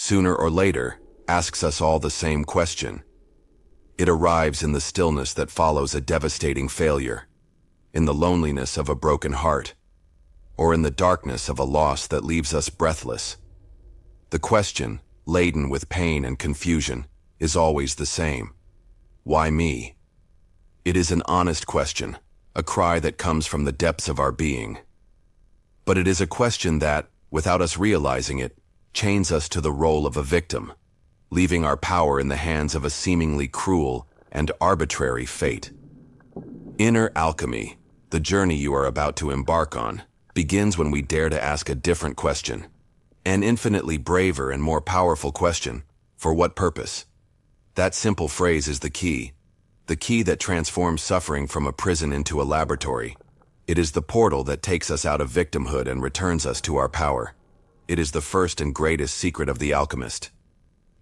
sooner or later, asks us all the same question. It arrives in the stillness that follows a devastating failure, in the loneliness of a broken heart, or in the darkness of a loss that leaves us breathless. The question, laden with pain and confusion, is always the same. Why me? It is an honest question, a cry that comes from the depths of our being. But it is a question that, without us realizing it, chains us to the role of a victim, leaving our power in the hands of a seemingly cruel and arbitrary fate. Inner alchemy, the journey you are about to embark on, begins when we dare to ask a different question. An infinitely braver and more powerful question: for what purpose? That simple phrase is the key that transforms suffering from a prison into a laboratory. It is the portal that takes us out of victimhood and returns us to our power. It is the first and greatest secret of the alchemist.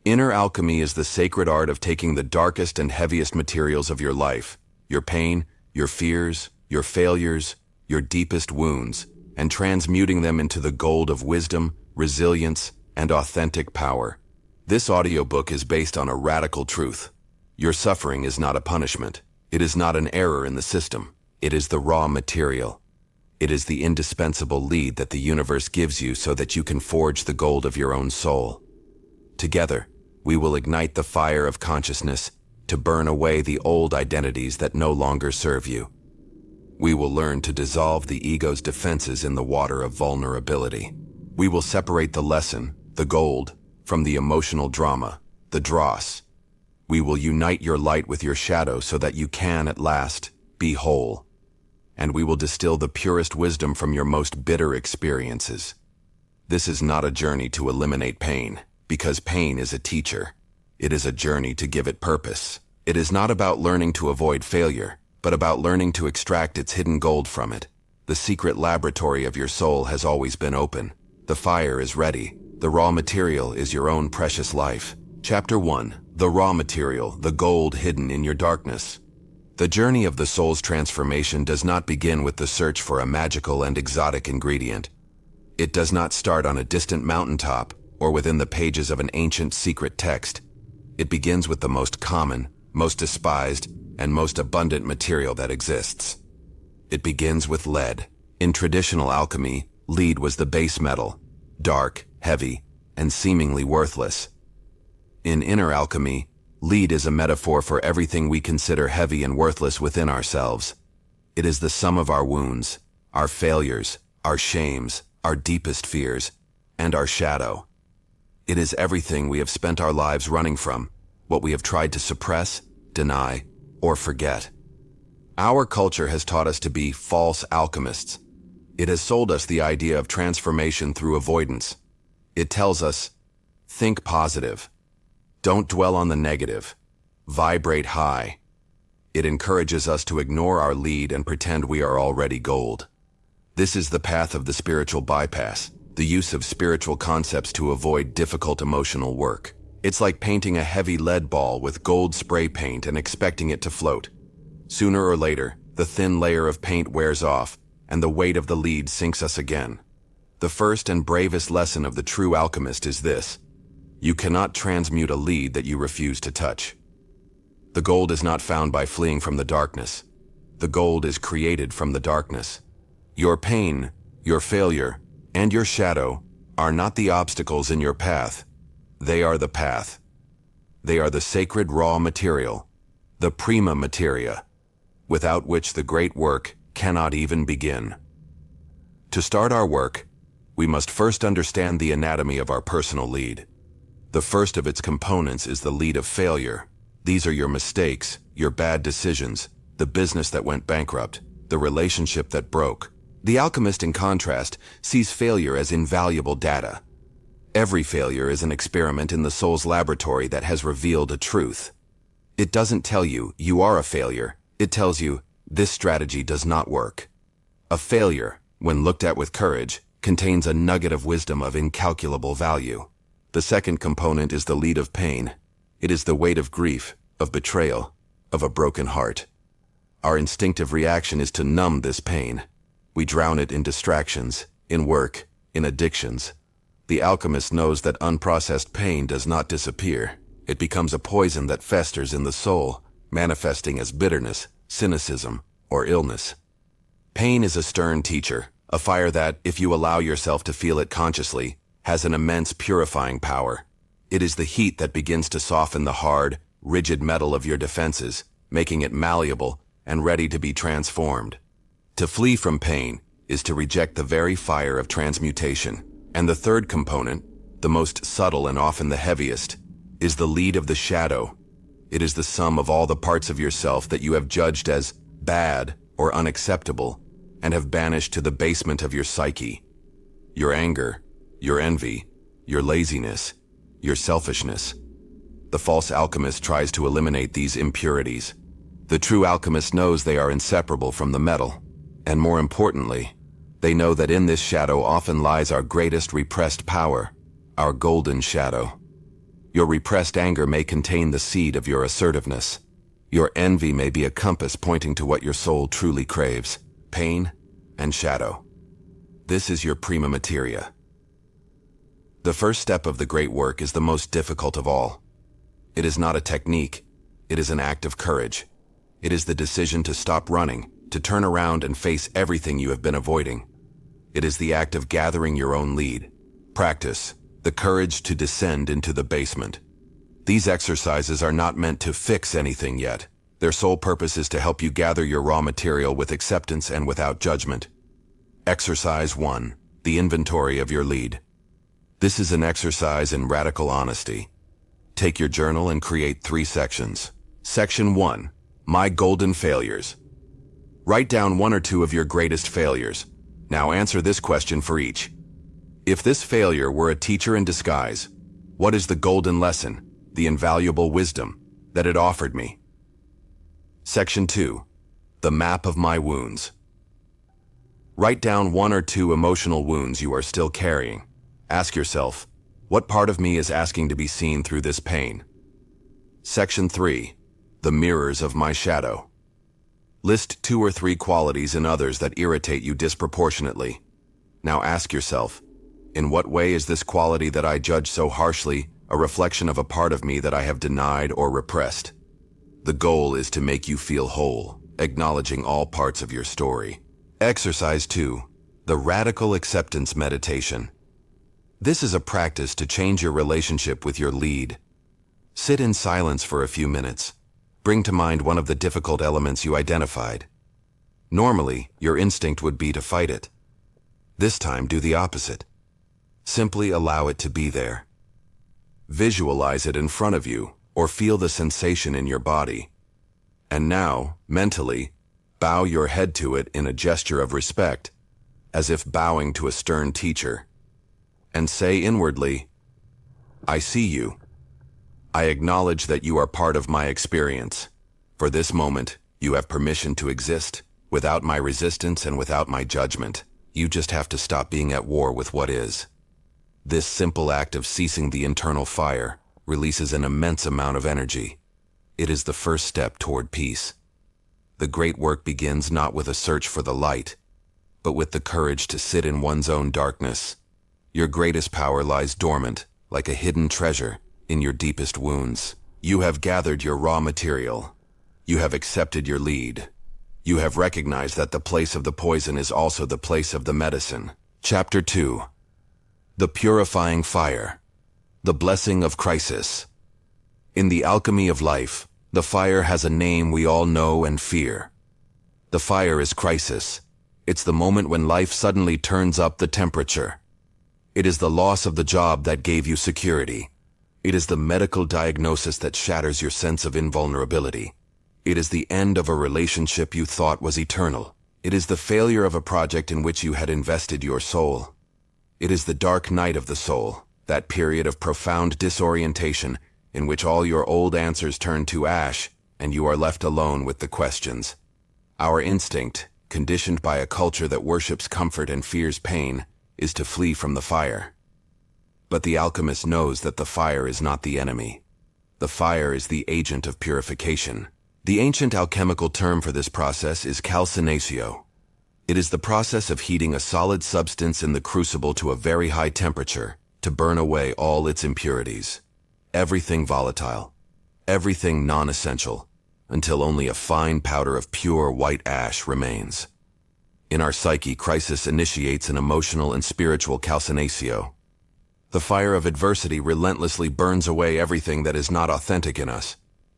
Inner alchemy is the sacred art of taking the darkest and heaviest materials of your life, your pain, your fears, your failures, your deepest wounds, and transmuting them into the gold of wisdom, resilience, and authentic power. This audiobook is based on a radical truth. Your suffering is not a punishment. It is not an error in the system. It is the raw material. It is the indispensable lead that the universe gives you so that you can forge the gold of your own soul. Together, we will ignite the fire of consciousness to burn away the old identities that no longer serve you. We will learn to dissolve the ego's defenses in the water of vulnerability. We will separate the lesson, the gold, from the emotional drama, the dross. We will unite your light with your shadow so that you can, at last, be whole. And we will distill the purest wisdom from your most bitter experiences. This is not a journey to eliminate pain, because pain is a teacher. It is a journey to give it purpose. It is not about learning to avoid failure, but about learning to extract its hidden gold from it. The secret laboratory of your soul has always been open. The fire is ready. The raw material is your own precious life. Chapter 1. The raw material, the gold hidden in your darkness. The journey of the soul's transformation does not begin with the search for a magical and exotic ingredient. It does not start on a distant mountaintop or within the pages of an ancient secret text. It begins with the most common, most despised, and most abundant material that exists. It begins with lead. In traditional alchemy, lead was the base metal, dark, heavy, and seemingly worthless. In inner alchemy, lead is a metaphor for everything we consider heavy and worthless within ourselves. It is the sum of our wounds, our failures, our shames, our deepest fears, and our shadow. It is everything we have spent our lives running from, what we have tried to suppress, deny, or forget. Our culture has taught us to be false alchemists. It has sold us the idea of transformation through avoidance. It tells us, think positive. Don't dwell on the negative. Vibrate high. It encourages us to ignore our lead and pretend we are already gold. This is the path of the spiritual bypass, the use of spiritual concepts to avoid difficult emotional work. It's like painting a heavy lead ball with gold spray paint and expecting it to float. Sooner or later, the thin layer of paint wears off, and the weight of the lead sinks us again. The first and bravest lesson of the true alchemist is this: you cannot transmute a lead that you refuse to touch. The gold is not found by fleeing from the darkness. The gold is created from the darkness. Your pain, your failure, and your shadow are not the obstacles in your path. They are the path. They are the sacred raw material, the prima materia, without which the great work cannot even begin. To start our work, we must first understand the anatomy of our personal lead. The first of its components is the lead of failure. These are your mistakes, your bad decisions, the business that went bankrupt, the relationship that broke. The alchemist, in contrast, sees failure as invaluable data. Every failure is an experiment in the soul's laboratory that has revealed a truth. It doesn't tell you you are a failure. It tells you this strategy does not work. A failure, when looked at with courage, contains a nugget of wisdom of incalculable value. The second component is the lead of pain. It is the weight of grief, of betrayal, of a broken heart. Our instinctive reaction is to numb this pain. We drown it in distractions, in work, in addictions. The alchemist knows that unprocessed pain does not disappear. It becomes a poison that festers in the soul, manifesting as bitterness, cynicism, or illness. Pain is a stern teacher, a fire that, if you allow yourself to feel it consciously, has an immense purifying power. It is the heat that begins to soften the hard, rigid metal of your defenses, making it malleable and ready to be transformed. To flee from pain is to reject the very fire of transmutation. And the third component, the most subtle and often the heaviest, is the lead of the shadow. It is the sum of all the parts of yourself that you have judged as bad or unacceptable and have banished to the basement of your psyche. Your anger, your envy, your laziness, your selfishness. The false alchemist tries to eliminate these impurities. The true alchemist knows they are inseparable from the metal, and more importantly, they know that in this shadow often lies our greatest repressed power, our golden shadow. Your repressed anger may contain the seed of your assertiveness. Your envy may be a compass pointing to what your soul truly craves, pain and shadow. This is your prima materia. The first step of the great work is the most difficult of all. It is not a technique, it is an act of courage. It is the decision to stop running, to turn around and face everything you have been avoiding. It is the act of gathering your own lead. Practice, the courage to descend into the basement. These exercises are not meant to fix anything yet. Their sole purpose is to help you gather your raw material with acceptance and without judgment. Exercise 1. The inventory of your lead. This is an exercise in radical honesty. Take your journal and create 3 sections. Section 1. My golden failures. Write down 1 or 2 of your greatest failures. Now answer this question for each. If this failure were a teacher in disguise, what is the golden lesson, the invaluable wisdom that it offered me? Section 2. The map of my wounds. Write down 1 or 2 emotional wounds you are still carrying. Ask yourself, what part of me is asking to be seen through this pain? Section 3. The mirrors of my shadow. List 2 or 3 qualities in others that irritate you disproportionately. Now ask yourself, in what way is this quality that I judge so harshly a reflection of a part of me that I have denied or repressed? The goal is to make you feel whole, acknowledging all parts of your story. Exercise 2. The radical acceptance meditation. This is a practice to change your relationship with your lead. Sit in silence for a few minutes. Bring to mind one of the difficult elements you identified. Normally, your instinct would be to fight it. This time, do the opposite. Simply allow it to be there. Visualize it in front of you, or feel the sensation in your body. And now, mentally, bow your head to it in a gesture of respect, as if bowing to a stern teacher. And say inwardly, I see you. I acknowledge that you are part of my experience. For this moment, you have permission to exist, without my resistance and without my judgment. You just have to stop being at war with what is. This simple act of ceasing the internal fire releases an immense amount of energy. It is the first step toward peace. The great work begins not with a search for the light, but with the courage to sit in one's own darkness. Your greatest power lies dormant, like a hidden treasure, in your deepest wounds. You have gathered your raw material. You have accepted your lead. You have recognized that the place of the poison is also the place of the medicine. Chapter 2. The purifying fire. The blessing of crisis. In the alchemy of life, the fire has a name we all know and fear. The fire is crisis. It's the moment when life suddenly turns up the temperature. It is the loss of the job that gave you security. It is the medical diagnosis that shatters your sense of invulnerability. It is the end of a relationship you thought was eternal. It is the failure of a project in which you had invested your soul. It is the dark night of the soul, that period of profound disorientation in which all your old answers turn to ash and you are left alone with the questions. Our instinct, conditioned by a culture that worships comfort and fears pain, is to flee from the fire. But the alchemist knows that the fire is not the enemy. The fire is the agent of purification. The ancient alchemical term for this process is calcinatio. It is the process of heating a solid substance in the crucible to a very high temperature, to burn away all its impurities, everything volatile, everything non-essential, until only a fine powder of pure white ash remains. In our psyche, crisis initiates an emotional and spiritual calcinatio. The fire of adversity relentlessly burns away everything that is not authentic in us.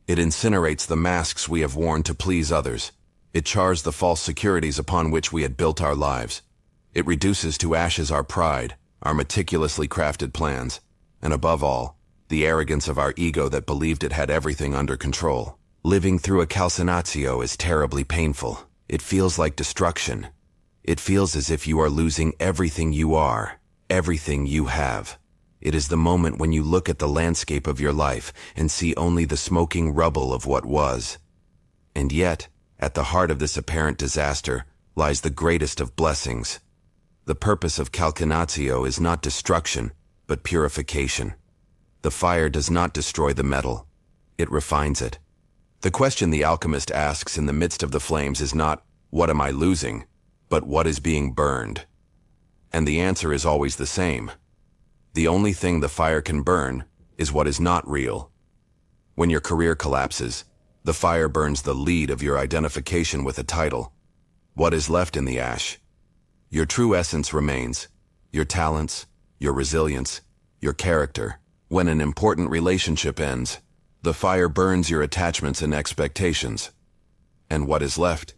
It incinerates the masks we have worn to please others. It chars the false securities upon which we had built our lives. It reduces to ashes our pride, our meticulously crafted plans, and above all, the arrogance of our ego that believed it had everything under control. Living through a calcinatio is terribly painful. It feels like destruction. It feels as if you are losing everything you are, everything you have. It is the moment when you look at the landscape of your life and see only the smoking rubble of what was. And yet, at the heart of this apparent disaster lies the greatest of blessings. The purpose of calcinatio is not destruction, but purification. The fire does not destroy the metal. It refines it. The question the alchemist asks in the midst of the flames is not, "What am I losing?" but "What is being burned?" And the answer is always the same. The only thing the fire can burn is what is not real. When your career collapses, the fire burns the lead of your identification with a title. What is left in the ash? Your true essence remains, your talents, your resilience, your character. When an important relationship ends, the fire burns your attachments and expectations. And what is left?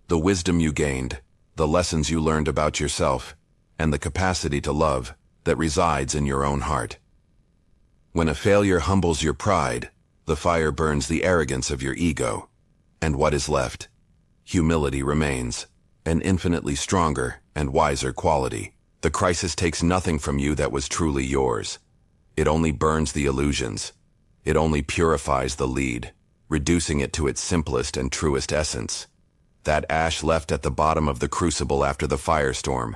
The wisdom you gained, the lessons you learned about yourself, and the capacity to love that resides in your own heart. When a failure humbles your pride, the fire burns the arrogance of your ego. And what is left? Humility remains, an infinitely stronger and wiser quality. The crisis takes nothing from you that was truly yours. It only burns the illusions. It only purifies the lead, reducing it to its simplest and truest essence. That ash left at the bottom of the crucible after the firestorm,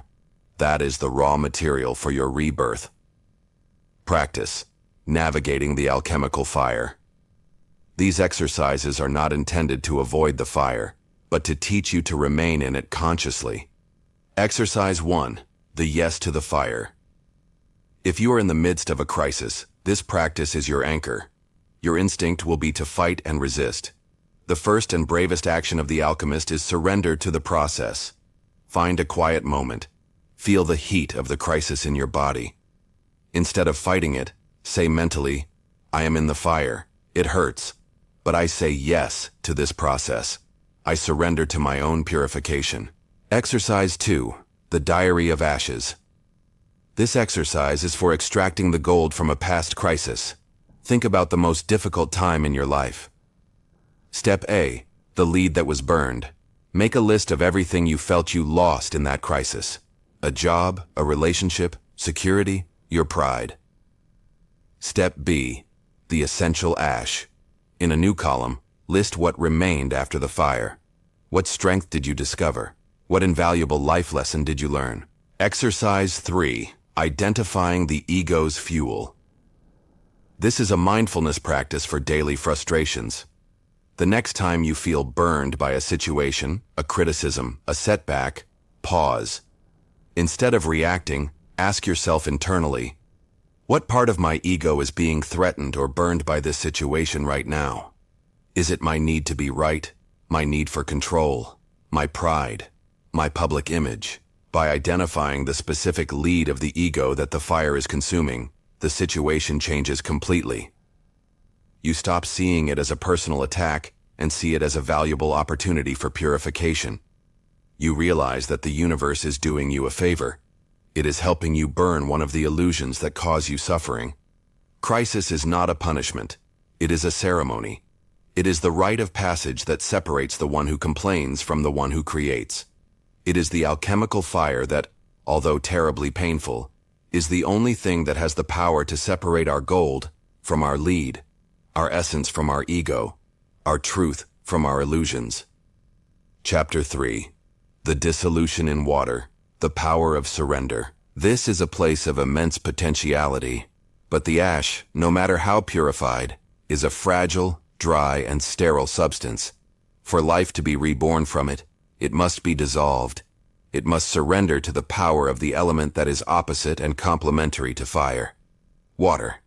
that is the raw material for your rebirth. Practice, navigating the alchemical fire. These exercises are not intended to avoid the fire, but to teach you to remain in it consciously. Exercise 1. The yes to the fire. If you are in the midst of a crisis, this practice is your anchor. Your instinct will be to fight and resist. The first and bravest action of the alchemist is surrender to the process. Find a quiet moment. Feel the heat of the crisis in your body. Instead of fighting it, say mentally, "I am in the fire. It hurts. But I say yes to this process. I surrender to my own purification." Exercise 2. The Diary of Ashes. This exercise is for extracting the gold from a past crisis. Think about the most difficult time in your life. Step A. The lead that was burned. Make a list of everything you felt you lost in that crisis. A job, a relationship, security, your pride. Step B. The essential ash. In a new column, list what remained after the fire. What strength did you discover? What invaluable life lesson did you learn? Exercise 3. Identifying the ego's fuel. This is a mindfulness practice for daily frustrations. The next time you feel burned by a situation, a criticism, a setback, pause. Instead of reacting, ask yourself internally, what part of my ego is being threatened or burned by this situation right now? Is it my need to be right, my need for control, my pride, my public image? By identifying the specific lead of the ego that the fire is consuming, the situation changes completely. You stop seeing it as a personal attack and see it as a valuable opportunity for purification. You realize that the universe is doing you a favor. It is helping you burn one of the illusions that cause you suffering. Crisis is not a punishment. It is a ceremony. It is the rite of passage that separates the one who complains from the one who creates. It is the alchemical fire that, although terribly painful, is the only thing that has the power to separate our gold from our lead, our essence from our ego, our truth from our illusions. Chapter 3. The Dissolution in Water, the Power of Surrender. This is a place of immense potentiality, but the ash, no matter how purified, is a fragile, dry, and sterile substance. For life to be reborn from it, it must be dissolved. It must surrender to the power of the element that is opposite and complementary to fire: water.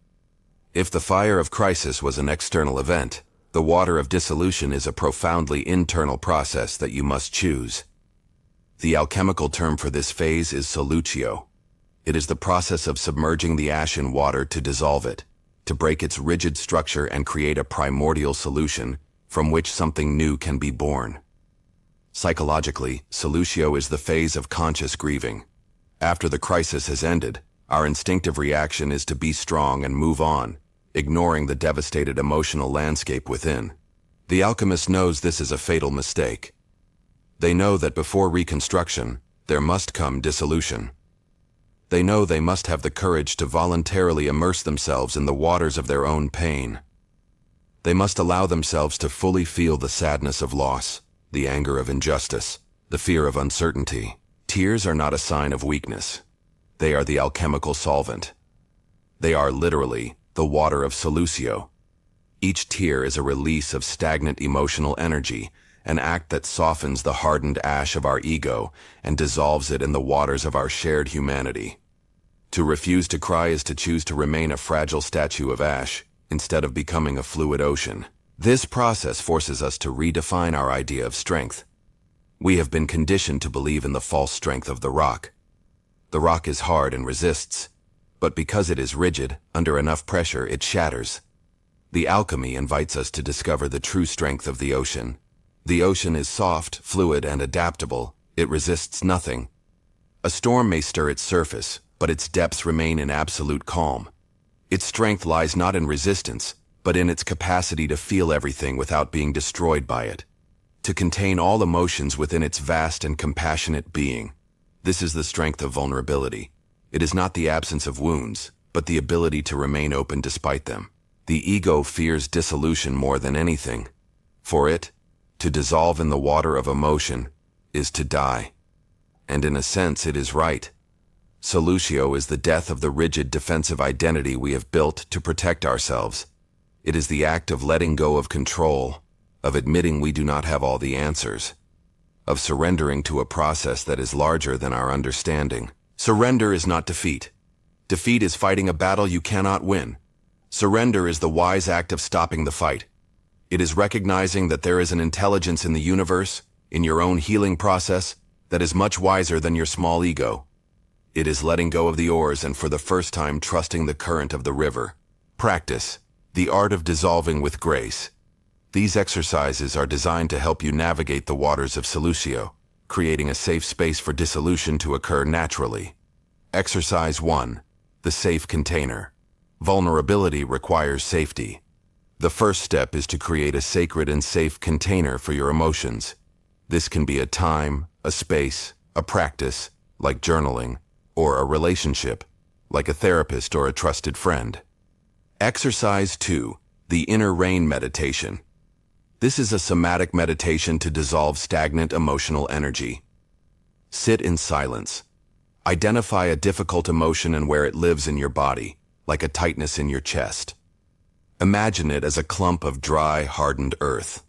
If the fire of crisis was an external event, the water of dissolution is a profoundly internal process that you must choose. The alchemical term for this phase is solutio. It is the process of submerging the ash in water to dissolve it, to break its rigid structure and create a primordial solution from which something new can be born. Psychologically, solutio is the phase of conscious grieving. After the crisis has ended, our instinctive reaction is to be strong and move on, ignoring the devastated emotional landscape within. The alchemist knows this is a fatal mistake. They know that before reconstruction, there must come dissolution. They know they must have the courage to voluntarily immerse themselves in the waters of their own pain. They must allow themselves to fully feel the sadness of loss, the anger of injustice, the fear of uncertainty. Tears are not a sign of weakness. They are the alchemical solvent. They are literally the water of solutio. Each tear is a release of stagnant emotional energy, an act that softens the hardened ash of our ego and dissolves it in the waters of our shared humanity. To refuse to cry is to choose to remain a fragile statue of ash, instead of becoming a fluid ocean. This process forces us to redefine our idea of strength. We have been conditioned to believe in the false strength of the rock. The rock is hard and resists, but because it is rigid, under enough pressure it shatters. The alchemy invites us to discover the true strength of the ocean. The ocean is soft, fluid, and adaptable. It resists nothing. A storm may stir its surface, but its depths remain in absolute calm. Its strength lies not in resistance, but in its capacity to feel everything without being destroyed by it, to contain all emotions within its vast and compassionate being. This is the strength of vulnerability. It is not the absence of wounds, but the ability to remain open despite them. The ego fears dissolution more than anything. For it, to dissolve in the water of emotion is to die. And in a sense, it is right. Solutio is the death of the rigid defensive identity we have built to protect ourselves. It is the act of letting go of control, of admitting we do not have all the answers, of surrendering to a process that is larger than our understanding. Surrender is not defeat. Defeat is fighting a battle you cannot win. Surrender is the wise act of stopping the fight. It is recognizing that there is an intelligence in the universe, in your own healing process, that is much wiser than your small ego. It is letting go of the oars and for the first time trusting the current of the river. Practice, the art of dissolving with grace. These exercises are designed to help you navigate the waters of solutio, creating a safe space for dissolution to occur naturally. Exercise 1. The safe container. Vulnerability requires safety. The first step is to create a sacred and safe container for your emotions. This can be a time, a space, a practice, like journaling, or a relationship, like a therapist or a trusted friend. Exercise 2. The Inner Rain Meditation. This is a somatic meditation to dissolve stagnant emotional energy. Sit in silence. Identify a difficult emotion and where it lives in your body, like a tightness in your chest. Imagine it as a clump of dry, hardened earth.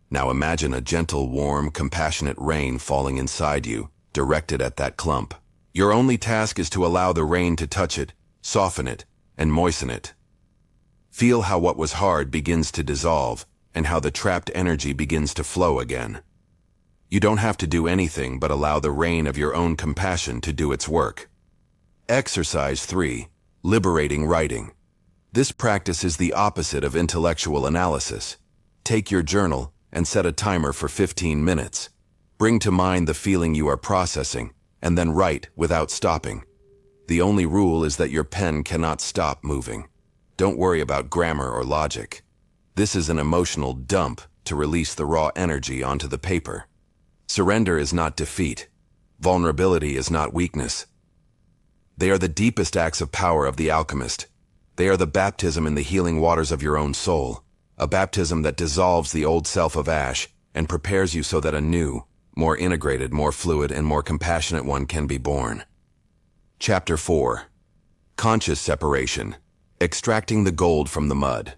Now imagine a gentle, warm, compassionate rain falling inside you, directed at that clump. Your only task is to allow the rain to touch it, soften it, and moisten it. Feel how what was hard begins to dissolve, and how the trapped energy begins to flow again. You don't have to do anything but allow the rain of your own compassion to do its work. Exercise 3. Liberating writing. This practice is the opposite of intellectual analysis. Take your journal and set a timer for 15 minutes. Bring to mind the feeling you are processing, and then write without stopping. The only rule is that your pen cannot stop moving. Don't worry about grammar or logic. This is an emotional dump to release the raw energy onto the paper. Surrender is not defeat. Vulnerability is not weakness. They are the deepest acts of power of the alchemist. They are the baptism in the healing waters of your own soul, a baptism that dissolves the old self of ash and prepares you so that a new, more integrated, more fluid, and more compassionate one can be born. Chapter 4. Conscious Separation. Extracting the gold from the mud.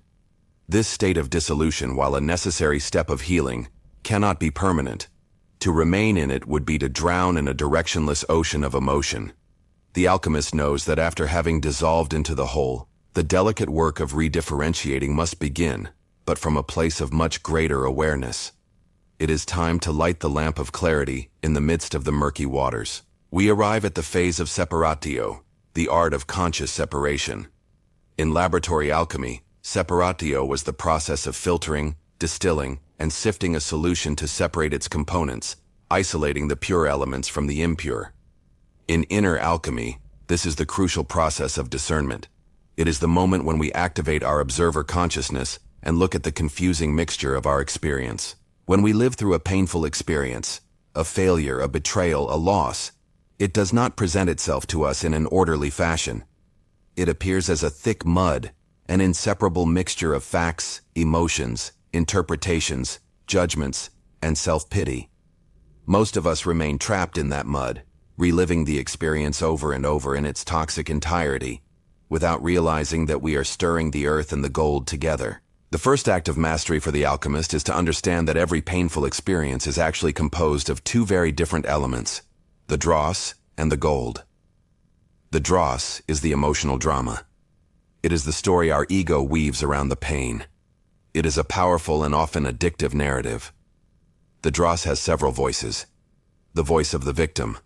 This state of dissolution, while a necessary step of healing, cannot be permanent. To remain in it would be to drown in a directionless ocean of emotion. The alchemist knows that after having dissolved into the whole, the delicate work of redifferentiating must begin, but from a place of much greater awareness. It is time to light the lamp of clarity in the midst of the murky waters. We arrive at the phase of separatio, the art of conscious separation. In laboratory alchemy, separatio was the process of filtering, distilling, and sifting a solution to separate its components, isolating the pure elements from the impure. In inner alchemy, this is the crucial process of discernment. It is the moment when we activate our observer consciousness and look at the confusing mixture of our experience. When we live through a painful experience, a failure, a betrayal, a loss, it does not present itself to us in an orderly fashion. It appears as a thick mud, an inseparable mixture of facts, emotions, interpretations, judgments, and self-pity. Most of us remain trapped in that mud, reliving the experience over and over in its toxic entirety, without realizing that we are stirring the earth and the gold together. The first act of mastery for the alchemist is to understand that every painful experience is actually composed of two very different elements, the dross and the gold. The dross is the emotional drama. It is the story our ego weaves around the pain. It is a powerful and often addictive narrative. The dross has several voices. The voice of the victim,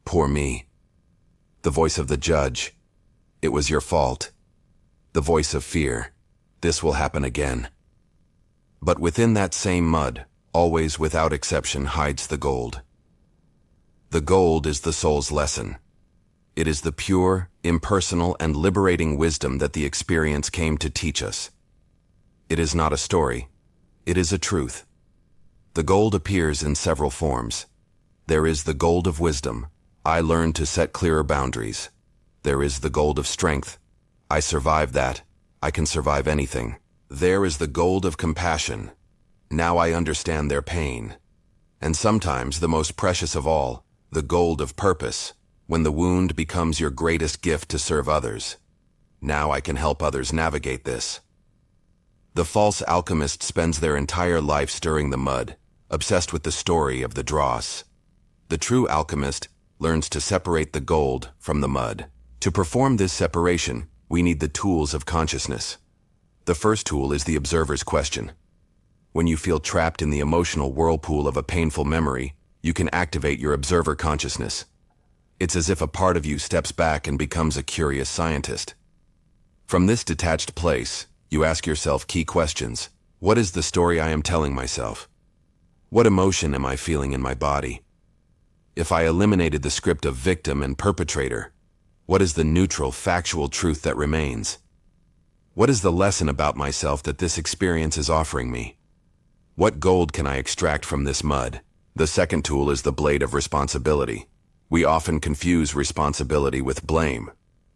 poor me. The voice of the judge, it was your fault. The voice of fear, this will happen again. But within that same mud, always without exception, hides the gold. The gold is the soul's lesson. It is the pure, impersonal, and liberating wisdom that the experience came to teach us. It is not a story. It is a truth. The gold appears in several forms. There is the gold of wisdom. I learned to set clearer boundaries. There is the gold of strength. I survived that. I can survive anything. There is the gold of compassion. Now I understand their pain. And sometimes, the most precious of all, the gold of purpose, when the wound becomes your greatest gift to serve others. Now I can help others navigate this. The false alchemist spends their entire life stirring the mud, obsessed with the story of the dross. The true alchemist learns to separate the gold from the mud. To perform this separation, we need the tools of consciousness. The first tool is the observer's question. When you feel trapped in the emotional whirlpool of a painful memory, you can activate your observer consciousness. It's as if a part of you steps back and becomes a curious scientist. From this detached place, you ask yourself key questions. What is the story I am telling myself? What emotion am I feeling in my body? If I eliminated the script of victim and perpetrator, what is the neutral, factual truth that remains? What is the lesson about myself that this experience is offering me? What gold can I extract from this mud? The second tool is the blade of responsibility. We often confuse responsibility with blame.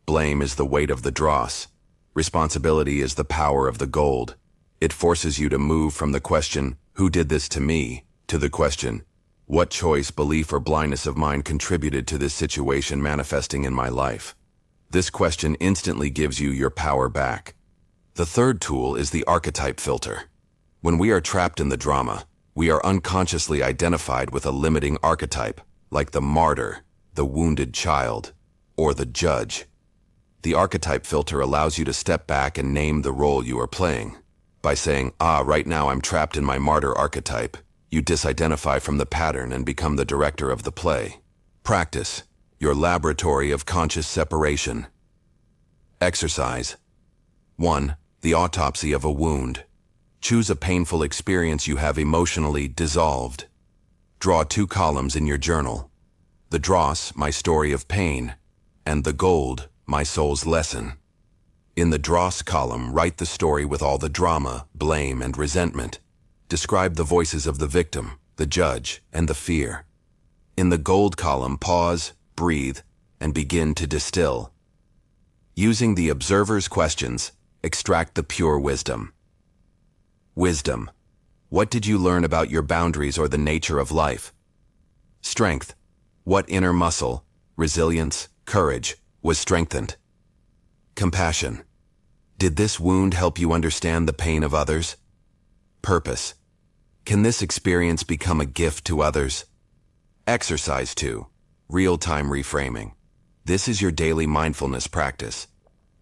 Blame is the weight of the dross. Responsibility is the power of the gold. It forces you to move from the question, who did this to me, to the question, what choice, belief, or blindness of mine contributed to this situation manifesting in my life? This question instantly gives you your power back. The third tool is the archetype filter. When we are trapped in the drama, we are unconsciously identified with a limiting archetype, like the martyr, the wounded child, or the judge. The archetype filter allows you to step back and name the role you are playing. By saying, right now I'm trapped in my martyr archetype, you disidentify from the pattern and become the director of the play. Practice, your laboratory of conscious separation. Exercise. 1. The autopsy of a wound. Choose a painful experience you have emotionally dissolved. Draw 2 columns in your journal. The dross, my story of pain, and the gold, my soul's lesson. In the dross column, write the story with all the drama, blame, and resentment. Describe the voices of the victim, the judge, and the fear. In the gold column, pause, breathe, and begin to distill. Using the observer's questions, extract the pure wisdom. Wisdom. What did you learn about your boundaries or the nature of life? Strength. What inner muscle, resilience, courage, was strengthened? Compassion. Did this wound help you understand the pain of others? Purpose. Can this experience become a gift to others? Exercise 2. Real-time reframing. This is your daily mindfulness practice.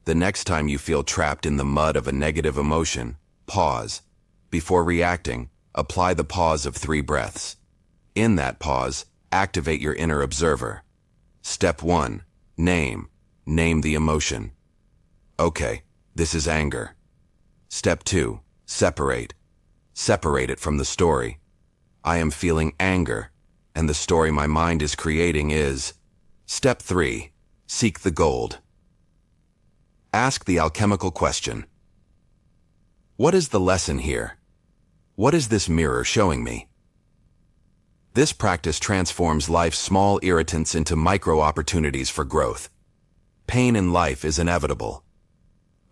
The next time you feel trapped in the mud of a negative emotion, pause. Before reacting, apply the pause of 3 breaths. In that pause, activate your inner observer. Step 1. Name. Name the emotion. Okay, this is anger. Step 2. Separate. Separate it from the story. I am feeling anger, and the story my mind is creating is. Step 3. Seek the gold. Ask the alchemical question. What is the lesson here? What is this mirror showing me? This practice transforms life's small irritants into micro-opportunities for growth. Pain in life is inevitable.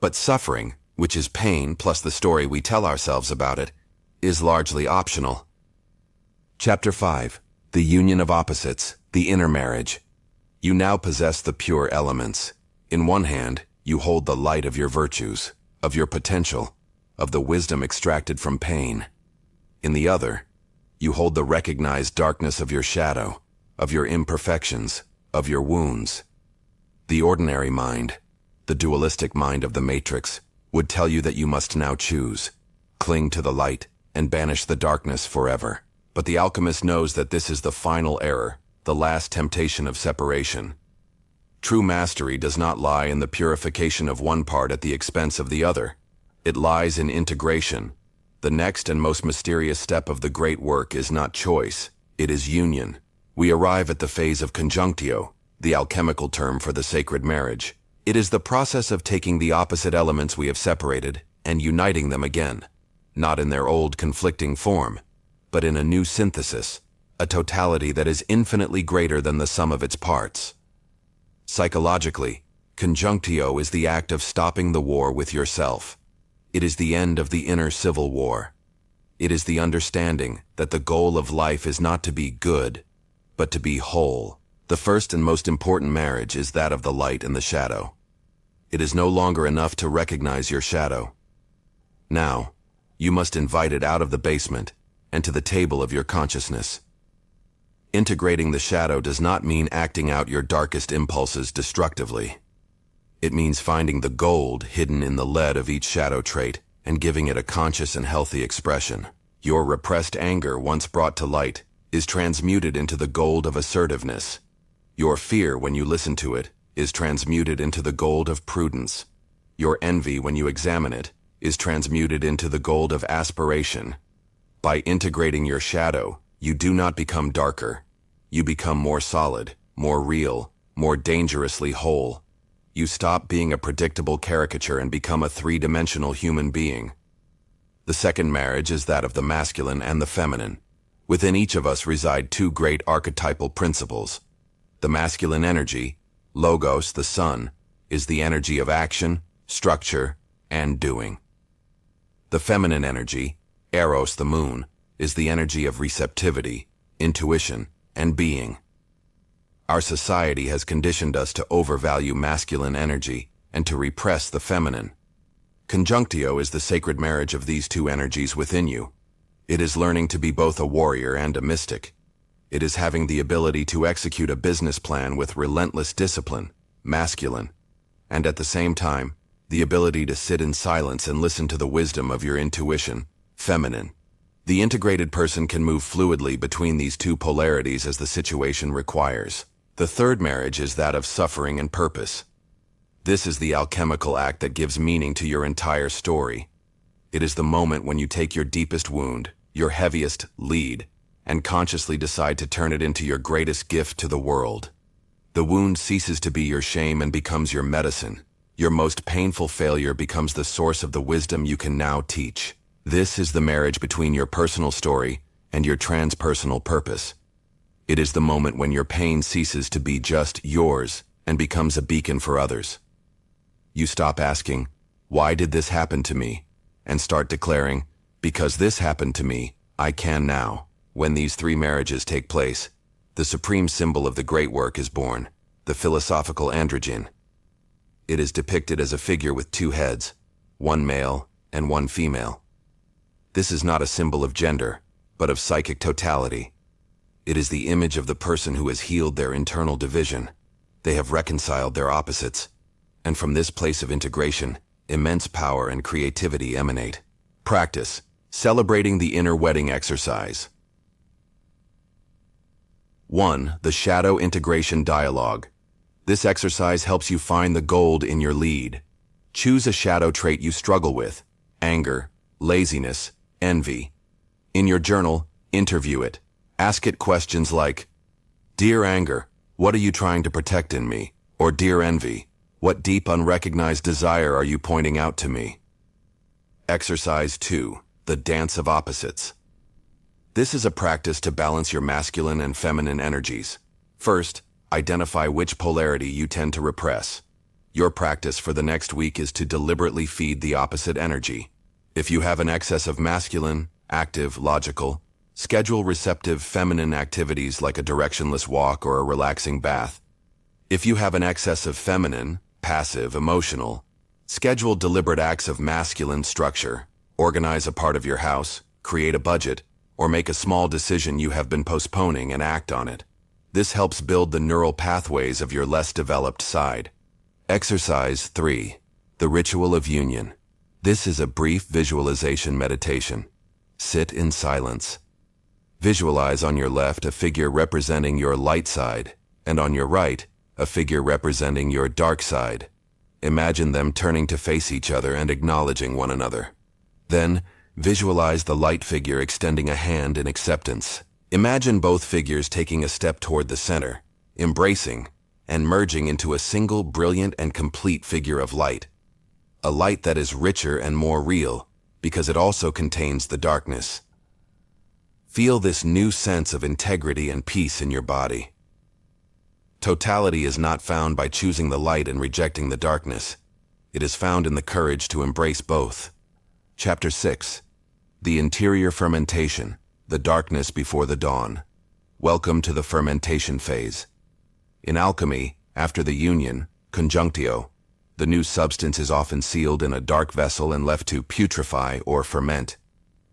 But suffering, which is pain plus the story we tell ourselves about it, is largely optional. Chapter 5. The Union of Opposites, the Inner Marriage. You now possess the pure elements. In one hand, you hold the light of your virtues, of your potential, of the wisdom extracted from pain. In the other, you hold the recognized darkness of your shadow, of your imperfections, of your wounds. The ordinary mind, the dualistic mind of the Matrix, would tell you that you must now choose, cling to the light, and banish the darkness forever. But the alchemist knows that this is the final error, the last temptation of separation. True mastery does not lie in the purification of one part at the expense of the other. It lies in integration. The next and most mysterious step of the great work is not choice, it is union. We arrive at the phase of conjunctio, the alchemical term for the sacred marriage. It is the process of taking the opposite elements we have separated and uniting them again, not in their old conflicting form, but in a new synthesis, a totality that is infinitely greater than the sum of its parts. Psychologically, conjunctio is the act of stopping the war with yourself. It is the end of the inner civil war. It is the understanding that the goal of life is not to be good, but to be whole. The first and most important marriage is that of the light and the shadow. It is no longer enough to recognize your shadow. Now, you must invite it out of the basement and to the table of your consciousness. Integrating the shadow does not mean acting out your darkest impulses destructively. It means finding the gold hidden in the lead of each shadow trait and giving it a conscious and healthy expression. Your repressed anger, once brought to light, is transmuted into the gold of assertiveness. Your fear, when you listen to it, is transmuted into the gold of prudence. Your envy, when you examine it, is transmuted into the gold of aspiration. By integrating your shadow, you do not become darker. You become more solid, more real, more dangerously whole. You stop being a predictable caricature and become a 3-dimensional human being. The second marriage is that of the masculine and the feminine. Within each of us reside 2 great archetypal principles. The masculine energy, Logos, the sun, is the energy of action, structure, and doing. The feminine energy, Eros, the moon, is the energy of receptivity, intuition, and being. Our society has conditioned us to overvalue masculine energy and to repress the feminine. Conjunctio is the sacred marriage of these 2 energies within you. It is learning to be both a warrior and a mystic. It is having the ability to execute a business plan with relentless discipline, masculine, and at the same time, the ability to sit in silence and listen to the wisdom of your intuition, feminine. The integrated person can move fluidly between these 2 polarities as the situation requires. The third marriage is that of suffering and purpose. This is the alchemical act that gives meaning to your entire story. It is the moment when you take your deepest wound, your heaviest lead, and consciously decide to turn it into your greatest gift to the world. The wound ceases to be your shame and becomes your medicine. Your most painful failure becomes the source of the wisdom you can now teach. This is the marriage between your personal story and your transpersonal purpose. It is the moment when your pain ceases to be just yours and becomes a beacon for others. You stop asking, "Why did this happen to me?" and start declaring, "Because this happened to me, I can now." When these 3 marriages take place, the supreme symbol of the great work is born, the philosophical androgen. It is depicted as a figure with 2 heads, 1 male and 1 female. This is not a symbol of gender, but of psychic totality. It is the image of the person who has healed their internal division. They have reconciled their opposites. And from this place of integration, immense power and creativity emanate. Practice. Celebrating the inner wedding exercise. 1. The Shadow Integration Dialogue. This exercise helps you find the gold in your lead. Choose a shadow trait you struggle with: anger, laziness, envy. In your journal, interview it. Ask it questions like, "Dear anger, what are you trying to protect in me?" Or, "Dear envy, what deep unrecognized desire are you pointing out to me?" Exercise 2. The Dance of Opposites. This is a practice to balance your masculine and feminine energies. First, identify which polarity you tend to repress. Your practice for the next week is to deliberately feed the opposite energy. If you have an excess of masculine, active, logical, schedule receptive feminine activities like a directionless walk or a relaxing bath. If you have an excess of feminine, passive, emotional, schedule deliberate acts of masculine structure. Organize a part of your house, create a budget, or make a small decision you have been postponing and act on it. This helps build the neural pathways of your less developed side. Exercise 3. The Ritual of Union. This is a brief visualization meditation. Sit in silence. Visualize on your left a figure representing your light side, and on your right, a figure representing your dark side. Imagine them turning to face each other and acknowledging one another. Then, visualize the light figure extending a hand in acceptance. Imagine both figures taking a step toward the center, embracing, and merging into a single brilliant and complete figure of light. A light that is richer and more real, because it also contains the darkness. Feel this new sense of integrity and peace in your body. Totality is not found by choosing the light and rejecting the darkness. It is found in the courage to embrace both. Chapter 6. The Interior Fermentation, the Darkness Before the Dawn. Welcome to the fermentation phase. In alchemy, after the union, conjunctio, the new substance is often sealed in a dark vessel and left to putrefy or ferment.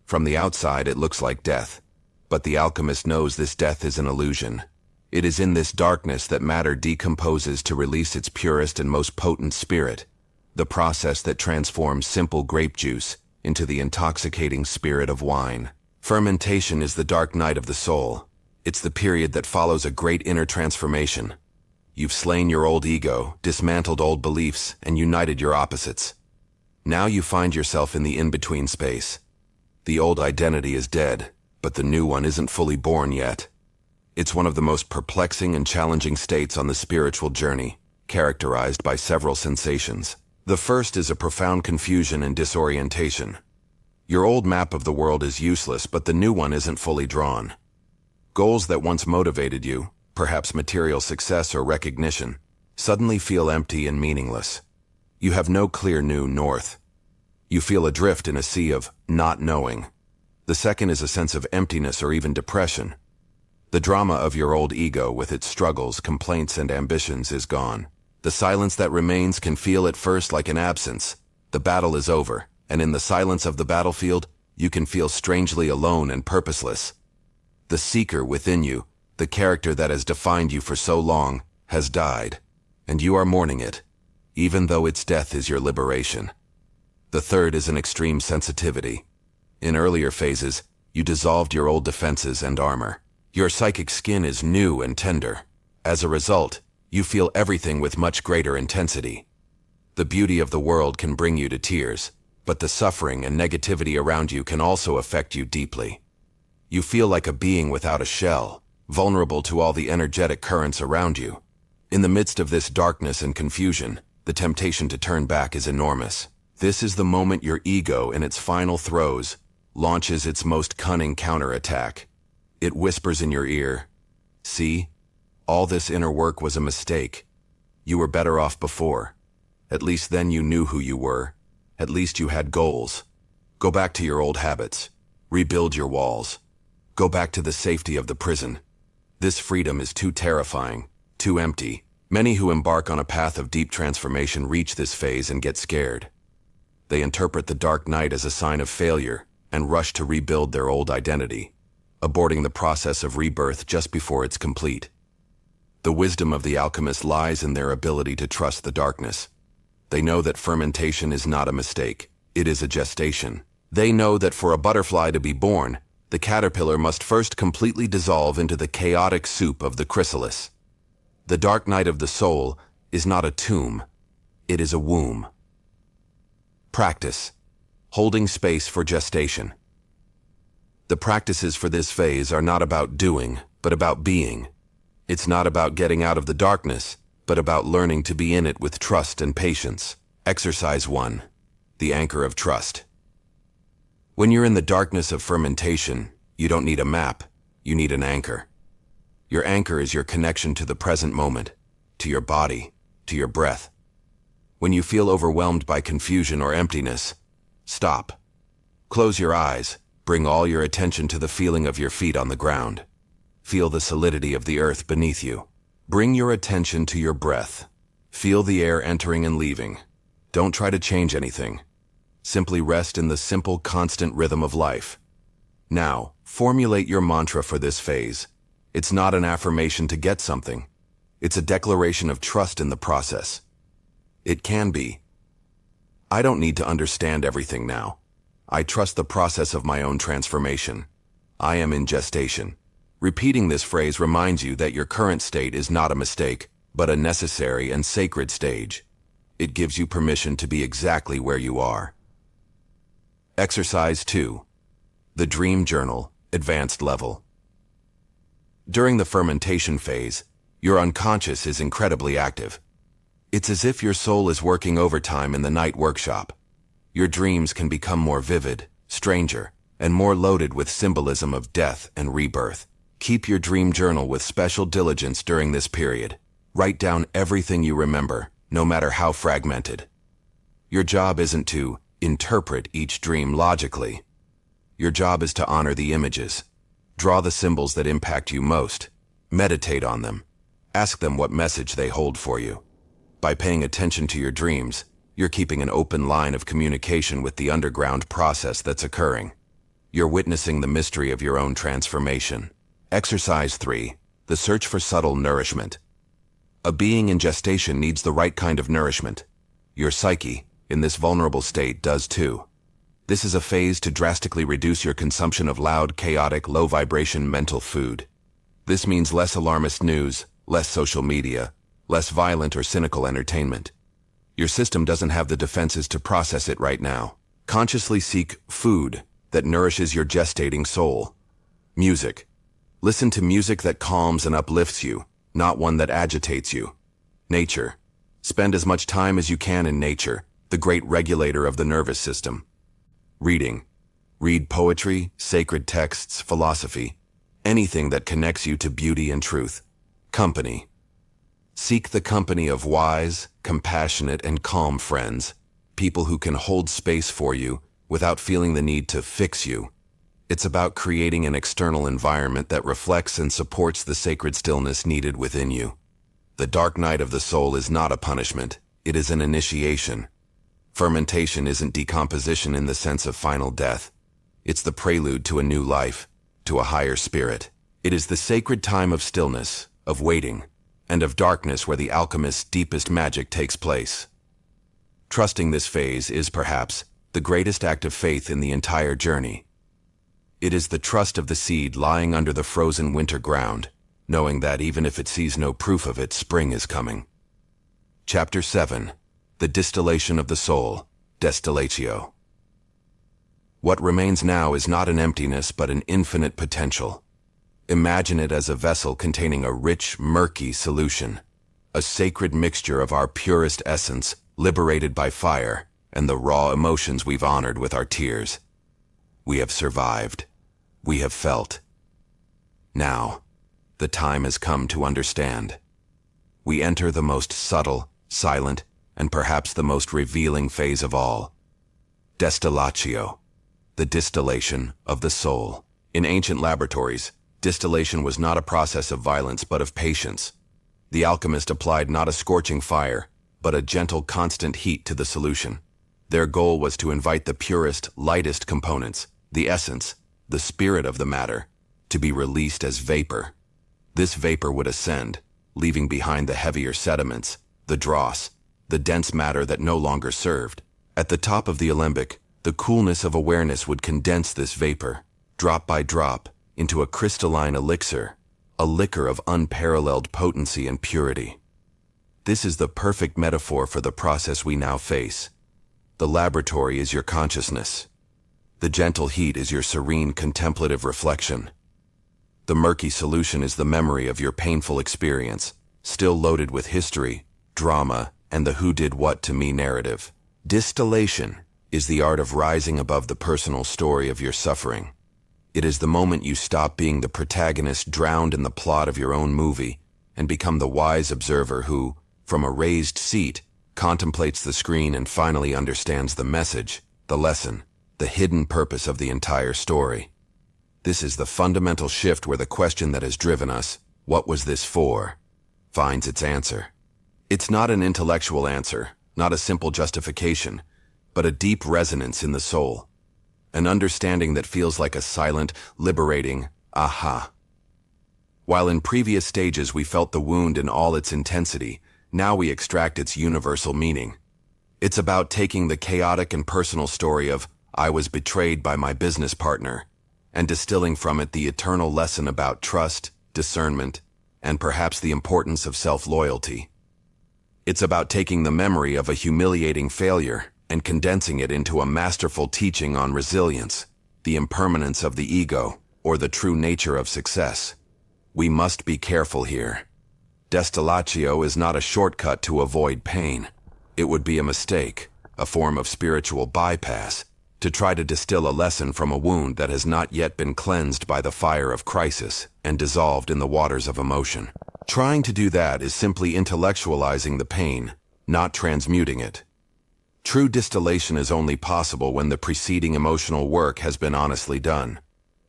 From the outside, it looks like death, but the alchemist knows this death is an illusion. It is in this darkness that matter decomposes to release its purest and most potent spirit, the process that transforms simple grape juice into the intoxicating spirit of wine. Fermentation is the dark night of the soul. It's the period that follows a great inner transformation. You've slain your old ego, dismantled old beliefs, and united your opposites. Now you find yourself in the in-between space. The old identity is dead, but the new one isn't fully born yet. It's one of the most perplexing and challenging states on the spiritual journey, characterized by several sensations. The first is a profound confusion and disorientation. Your old map of the world is useless, but the new one isn't fully drawn. Goals that once motivated you, perhaps material success or recognition, suddenly feel empty and meaningless. You have no clear new north. You feel adrift in a sea of not knowing. The second is a sense of emptiness or even depression. The drama of your old ego with its struggles, complaints, and ambitions is gone. The silence that remains can feel at first like an absence. The battle is over, and in the silence of the battlefield, you can feel strangely alone and purposeless. The seeker within you, the character that has defined you for so long, has died, and you are mourning it, even though its death is your liberation. The third is an extreme sensitivity. In earlier phases, you dissolved your old defenses and armor. Your psychic skin is new and tender. As a result, you feel everything with much greater intensity. The beauty of the world can bring you to tears, but the suffering and negativity around you can also affect you deeply. You feel like a being without a shell, vulnerable to all the energetic currents around you. In the midst of this darkness and confusion, the temptation to turn back is enormous. This is the moment your ego, in its final throes, launches its most cunning counterattack. It whispers in your ear, "See, all this inner work was a mistake. You were better off before. At least then you knew who you were. At least you had goals. Go back to your old habits. Rebuild your walls. Go back to the safety of the prison. This freedom is too terrifying, too empty." Many who embark on a path of deep transformation reach this phase and get scared. They interpret the dark night as a sign of failure and rush to rebuild their old identity. aborting the process of rebirth just before it's complete. The wisdom of the alchemist lies in their ability to trust the darkness. They know that fermentation is not a mistake, it is a gestation. They know that for a butterfly to be born, the caterpillar must first completely dissolve into the chaotic soup of the chrysalis. The dark night of the soul is not a tomb, it is a womb. Practice. Holding space for gestation. The practices for this phase are not about doing, but about being. It's not about getting out of the darkness, but about learning to be in it with trust and patience. Exercise 1. The anchor of trust. When you're in the darkness of fermentation, you don't need a map, you need an anchor. Your anchor is your connection to the present moment, to your body, to your breath. When you feel overwhelmed by confusion or emptiness, stop. Close your eyes, bring all your attention to the feeling of your feet on the ground. Feel the solidity of the earth beneath you. Bring your attention to your breath. Feel the air entering and leaving. Don't try to change anything. Simply rest in the simple, constant rhythm of life. Now, formulate your mantra for this phase. It's not an affirmation to get something. It's a declaration of trust in the process. It can be, I don't need to understand everything now. I trust the process of my own transformation. I am in gestation. Repeating this phrase reminds you that your current state is not a mistake, but a necessary and sacred stage. It gives you permission to be exactly where you are. Exercise 2. The Dream Journal, Advanced Level. During the fermentation phase, your unconscious is incredibly active. It's as if your soul is working overtime in the night workshop. Your dreams can become more vivid, stranger, and more loaded with symbolism of death and rebirth. Keep your dream journal with special diligence during this period. Write down everything you remember, no matter how fragmented. Your job isn't to interpret each dream logically. Your job is to honor the images. Draw the symbols that impact you most. Meditate on them. Ask them what message they hold for you. By paying attention to your dreams, you're keeping an open line of communication with the underground process that's occurring. You're witnessing the mystery of your own transformation. Exercise 3. The Search for Subtle Nourishment. A being in gestation needs the right kind of nourishment. Your psyche, in this vulnerable state, does too. This is a phase to drastically reduce your consumption of loud, chaotic, low-vibration mental food. This means less alarmist news, less social media, less violent or cynical entertainment. Your system doesn't have the defenses to process it right now. Consciously seek food that nourishes your gestating soul. Music. Listen to music that calms and uplifts you, not one that agitates you. Nature. Spend as much time as you can in nature, the great regulator of the nervous system. Reading. Read poetry, sacred texts, philosophy, anything that connects you to beauty and truth. Company. Seek the company of wise, compassionate, and calm friends, people who can hold space for you without feeling the need to fix you. It's about creating an external environment that reflects and supports the sacred stillness needed within you. The dark night of the soul is not a punishment, it is an initiation. Fermentation isn't decomposition in the sense of final death. It's the prelude to a new life, to a higher spirit. It is the sacred time of stillness, of waiting, and of darkness where the alchemist's deepest magic takes place. Trusting this phase is, perhaps, the greatest act of faith in the entire journey. It is the trust of the seed lying under the frozen winter ground, knowing that even if it sees no proof of it, spring is coming. Chapter 7. The Distillation of the Soul, Destillatio. What remains now is not an emptiness but an infinite potential. Imagine it as a vessel containing a rich, murky solution, a sacred mixture of our purest essence, liberated by fire, and the raw emotions we've honored with our tears. We have survived. We have felt. Now, the time has come to understand. We enter the most subtle, silent, and perhaps the most revealing phase of all. Destillatio, the distillation of the soul. In ancient laboratories, distillation was not a process of violence but of patience. The alchemist applied not a scorching fire, but a gentle, constant heat to the solution. Their goal was to invite the purest, lightest components, the essence, the spirit of the matter, to be released as vapor. This vapor would ascend, leaving behind the heavier sediments, the dross, the dense matter that no longer served. At the top of the alembic, the coolness of awareness would condense this vapor, drop by drop, into a crystalline elixir, a liquor of unparalleled potency and purity. This is the perfect metaphor for the process we now face. The laboratory is your consciousness. The gentle heat is your serene contemplative reflection. The murky solution is the memory of your painful experience, still loaded with history, drama, and the who did what to me narrative. Distillation is the art of rising above the personal story of your suffering. It is the moment you stop being the protagonist drowned in the plot of your own movie and become the wise observer who, from a raised seat, contemplates the screen and finally understands the message, the lesson, the hidden purpose of the entire story. This is the fundamental shift where the question that has driven us, "What was this for?" finds its answer. It's not an intellectual answer, not a simple justification, but a deep resonance in the soul. An understanding that feels like a silent, liberating aha. While in previous stages we felt the wound in all its intensity, now we extract its universal meaning. It's about taking the chaotic and personal story of "I was betrayed by my business partner" and distilling from it the eternal lesson about trust, discernment, and perhaps the importance of self-loyalty. It's about taking the memory of a humiliating failure and condensing it into a masterful teaching on resilience, the impermanence of the ego, or the true nature of success. We must be careful here. Destillatio is not a shortcut to avoid pain. It would be a mistake, a form of spiritual bypass, to try to distill a lesson from a wound that has not yet been cleansed by the fire of crisis and dissolved in the waters of emotion. Trying to do that is simply intellectualizing the pain, not transmuting it. True distillation is only possible when the preceding emotional work has been honestly done.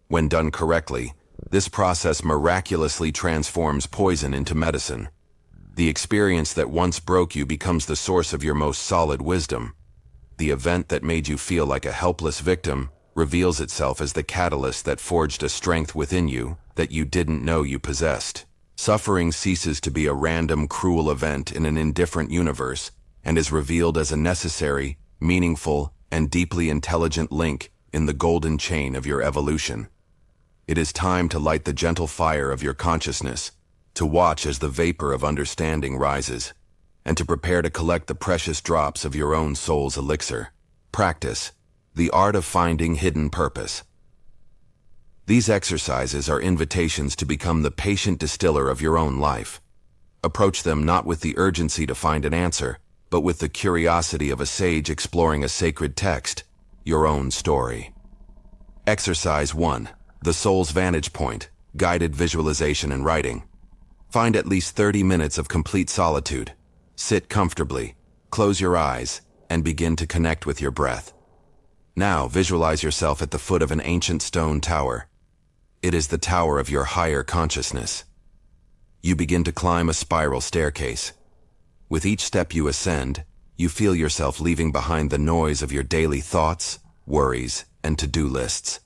When done correctly, this process miraculously transforms poison into medicine. The experience that once broke you becomes the source of your most solid wisdom. The event that made you feel like a helpless victim reveals itself as the catalyst that forged a strength within you that you didn't know you possessed. Suffering ceases to be a random, cruel event in an indifferent universe and is revealed as a necessary, meaningful, and deeply intelligent link in the golden chain of your evolution. It is time to light the gentle fire of your consciousness, to watch as the vapor of understanding rises, and to prepare to collect the precious drops of your own soul's elixir. Practice, the art of finding hidden purpose. These exercises are invitations to become the patient distiller of your own life. Approach them not with the urgency to find an answer, but with the curiosity of a sage exploring a sacred text, your own story. Exercise 1. The Soul's Vantage Point, Guided Visualization and Writing. Find at least 30 minutes of complete solitude. Sit comfortably, close your eyes, and begin to connect with your breath. Now visualize yourself at the foot of an ancient stone tower. It is the tower of your higher consciousness. You begin to climb a spiral staircase. With each step you ascend, you feel yourself leaving behind the noise of your daily thoughts, worries, and to-do lists.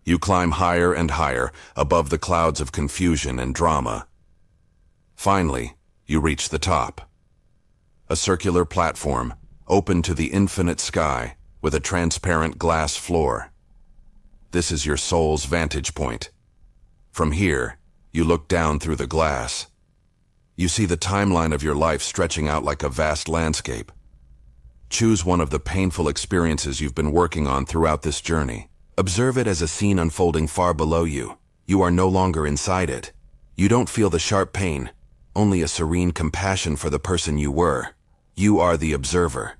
You climb higher and higher above the clouds of confusion and drama. Finally, you reach the top. A circular platform, open to the infinite sky, with a transparent glass floor. This is your soul's vantage point. From here, you look down through the glass. You see the timeline of your life stretching out like a vast landscape. Choose one of the painful experiences you've been working on throughout this journey. Observe it as a scene unfolding far below you. You are no longer inside it. You don't feel the sharp pain, only a serene compassion for the person you were. You are the observer.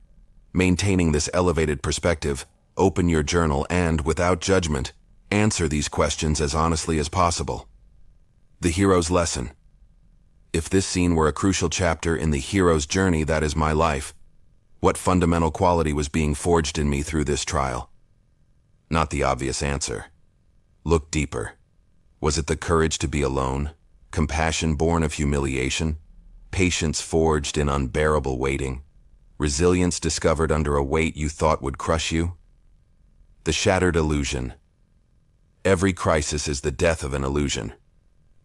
Maintaining this elevated perspective, open your journal and, without judgment, answer these questions as honestly as possible. The hero's lesson. If this scene were a crucial chapter in the hero's journey that is my life, what fundamental quality was being forged in me through this trial? Not the obvious answer. Look deeper. Was it the courage to be alone, compassion born of humiliation, patience forged in unbearable waiting, resilience discovered under a weight you thought would crush you? The shattered illusion. Every crisis is the death of an illusion.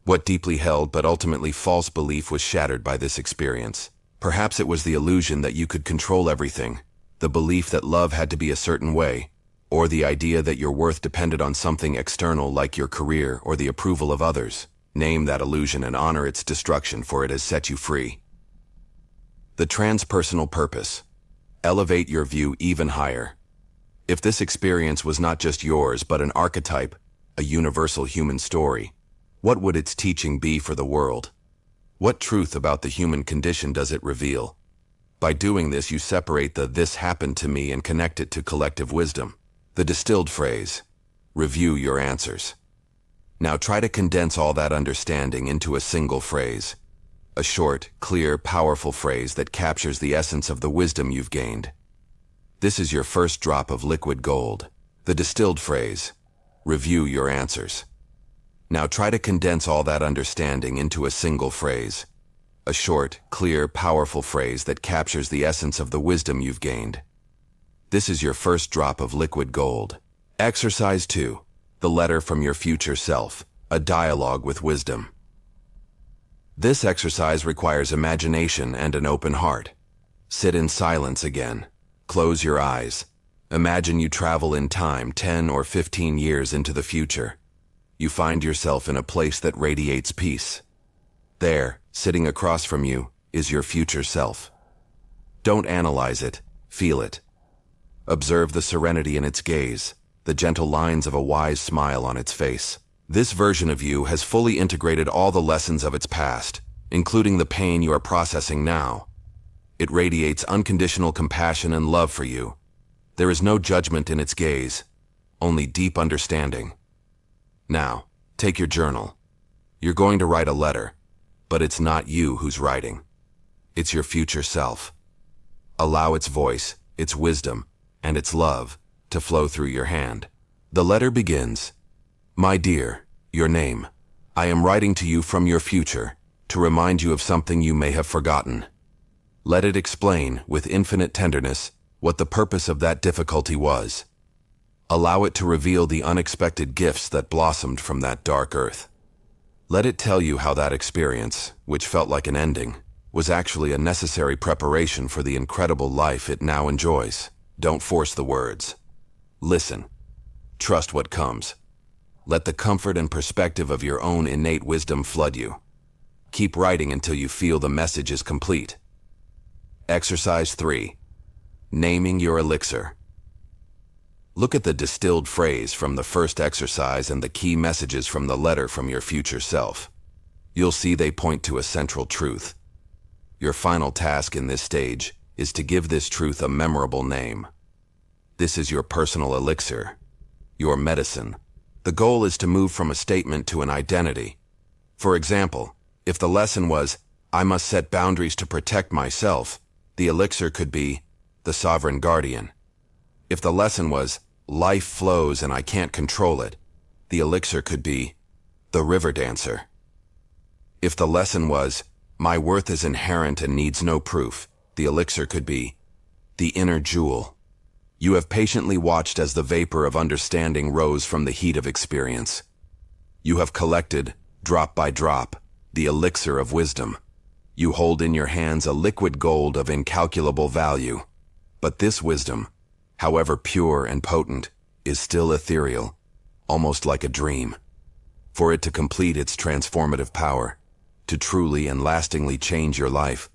What deeply held but ultimately false belief was shattered by this experience? Perhaps it was the illusion that you could control everything, the belief that love had to be a certain way, or the idea that your worth depended on something external like your career or the approval of others. Name that illusion and honor its destruction, for it has set you free. The transpersonal purpose. Elevate your view even higher. If this experience was not just yours but an archetype, a universal human story, what would its teaching be for the world? What truth about the human condition does it reveal? By doing this, you separate the "this happened to me" and connect it to collective wisdom. The distilled phrase, review your answers. Now try to condense all that understanding into a single phrase. A short, clear, powerful phrase that captures the essence of the wisdom you've gained. This is your first drop of liquid gold. The distilled phrase, review your answers. Now try to condense all that understanding into a single phrase. A short, clear, powerful phrase that captures the essence of the wisdom you've gained. This is your first drop of liquid gold. Exercise 2. The letter from your future self, a dialogue with wisdom. This exercise requires imagination and an open heart. Sit in silence again. Close your eyes. Imagine you travel in time 10 or 15 years into the future. You find yourself in a place that radiates peace. There, sitting across from you, is your future self. Don't analyze it, feel it. Observe the serenity in its gaze, the gentle lines of a wise smile on its face. This version of you has fully integrated all the lessons of its past, including the pain you are processing now. It radiates unconditional compassion and love for you. There is no judgment in its gaze, only deep understanding. Now, take your journal. You're going to write a letter, but it's not you who's writing. It's your future self. Allow its voice, its wisdom, and its love to flow through your hand. The letter begins, "My dear, your name. I am writing to you from your future to remind you of something you may have forgotten." Let it explain, with infinite tenderness, what the purpose of that difficulty was. Allow it to reveal the unexpected gifts that blossomed from that dark earth. Let it tell you how that experience, which felt like an ending, was actually a necessary preparation for the incredible life it now enjoys. Don't force the words. Listen. Trust what comes. Let the comfort and perspective of your own innate wisdom flood you. Keep writing until you feel the message is complete. Exercise 3. Naming your elixir. Look at the distilled phrase from the first exercise and the key messages from the letter from your future self. You'll see they point to a central truth. Your final task in this stage is to give this truth a memorable name. This is your personal elixir, your medicine. The goal is to move from a statement to an identity. For example, if the lesson was, "I must set boundaries to protect myself," the elixir could be, "The Sovereign Guardian." If the lesson was, "Life flows and I can't control it," the elixir could be, "The River Dancer." If the lesson was, "My worth is inherent and needs no proof," the elixir could be, "The Inner Jewel." You have patiently watched as the vapor of understanding rose from the heat of experience. You have collected, drop by drop, the elixir of wisdom. You hold in your hands a liquid gold of incalculable value. But this wisdom, however pure and potent, is still ethereal, almost like a dream. For it to complete its transformative power, to truly and lastingly change your life,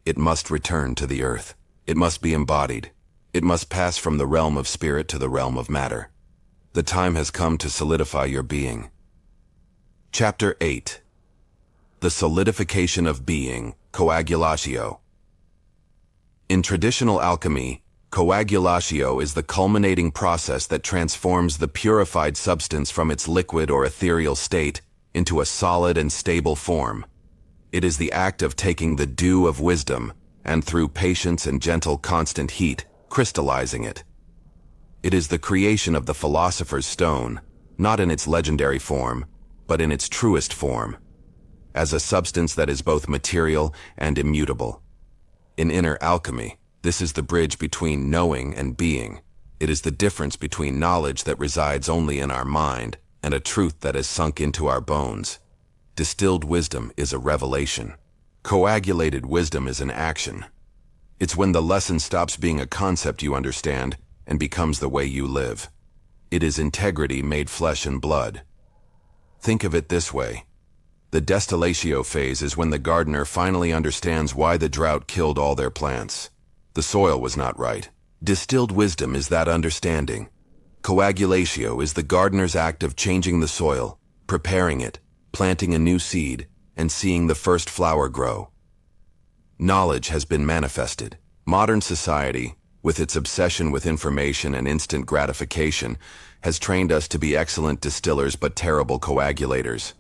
it must return to the earth. It must be embodied. It must pass from the realm of spirit to the realm of matter. The time has come to solidify your being. Chapter 8. The Solidification of Being, Coagulatio. In traditional alchemy, coagulatio is the culminating process that transforms the purified substance from its liquid or ethereal state into a solid and stable form. It is the act of taking the dew of wisdom and, through patience and gentle constant heat, crystallizing it. It is the creation of the philosopher's stone, not in its legendary form, but in its truest form, as a substance that is both material and immutable. In Inner Alchemy, this is the bridge between knowing and being. It is the difference between knowledge that resides only in our mind and a truth that has sunk into our bones. Distilled wisdom is a revelation. Coagulated wisdom is an action. It's when the lesson stops being a concept you understand and becomes the way you live. It is integrity made flesh and blood. Think of it this way. The destillatio phase is when the gardener finally understands why the drought killed all their plants. The soil was not right. Distilled wisdom is that understanding. Coagulatio is the gardener's act of changing the soil, preparing it, planting a new seed, and seeing the first flower grow. Knowledge has been manifested. Modern society, with its obsession with information and instant gratification, has trained us to be excellent distillers but terrible coagulators.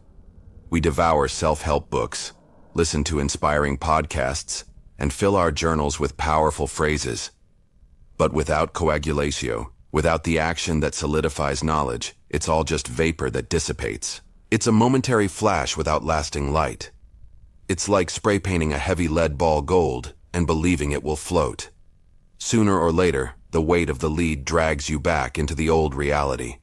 We devour self-help books, listen to inspiring podcasts, and fill our journals with powerful phrases. But without coagulatio, without the action that solidifies knowledge, it's all just vapor that dissipates. It's a momentary flash without lasting light. It's like spray painting a heavy lead ball gold and believing it will float. Sooner or later, the weight of the lead drags you back into the old reality.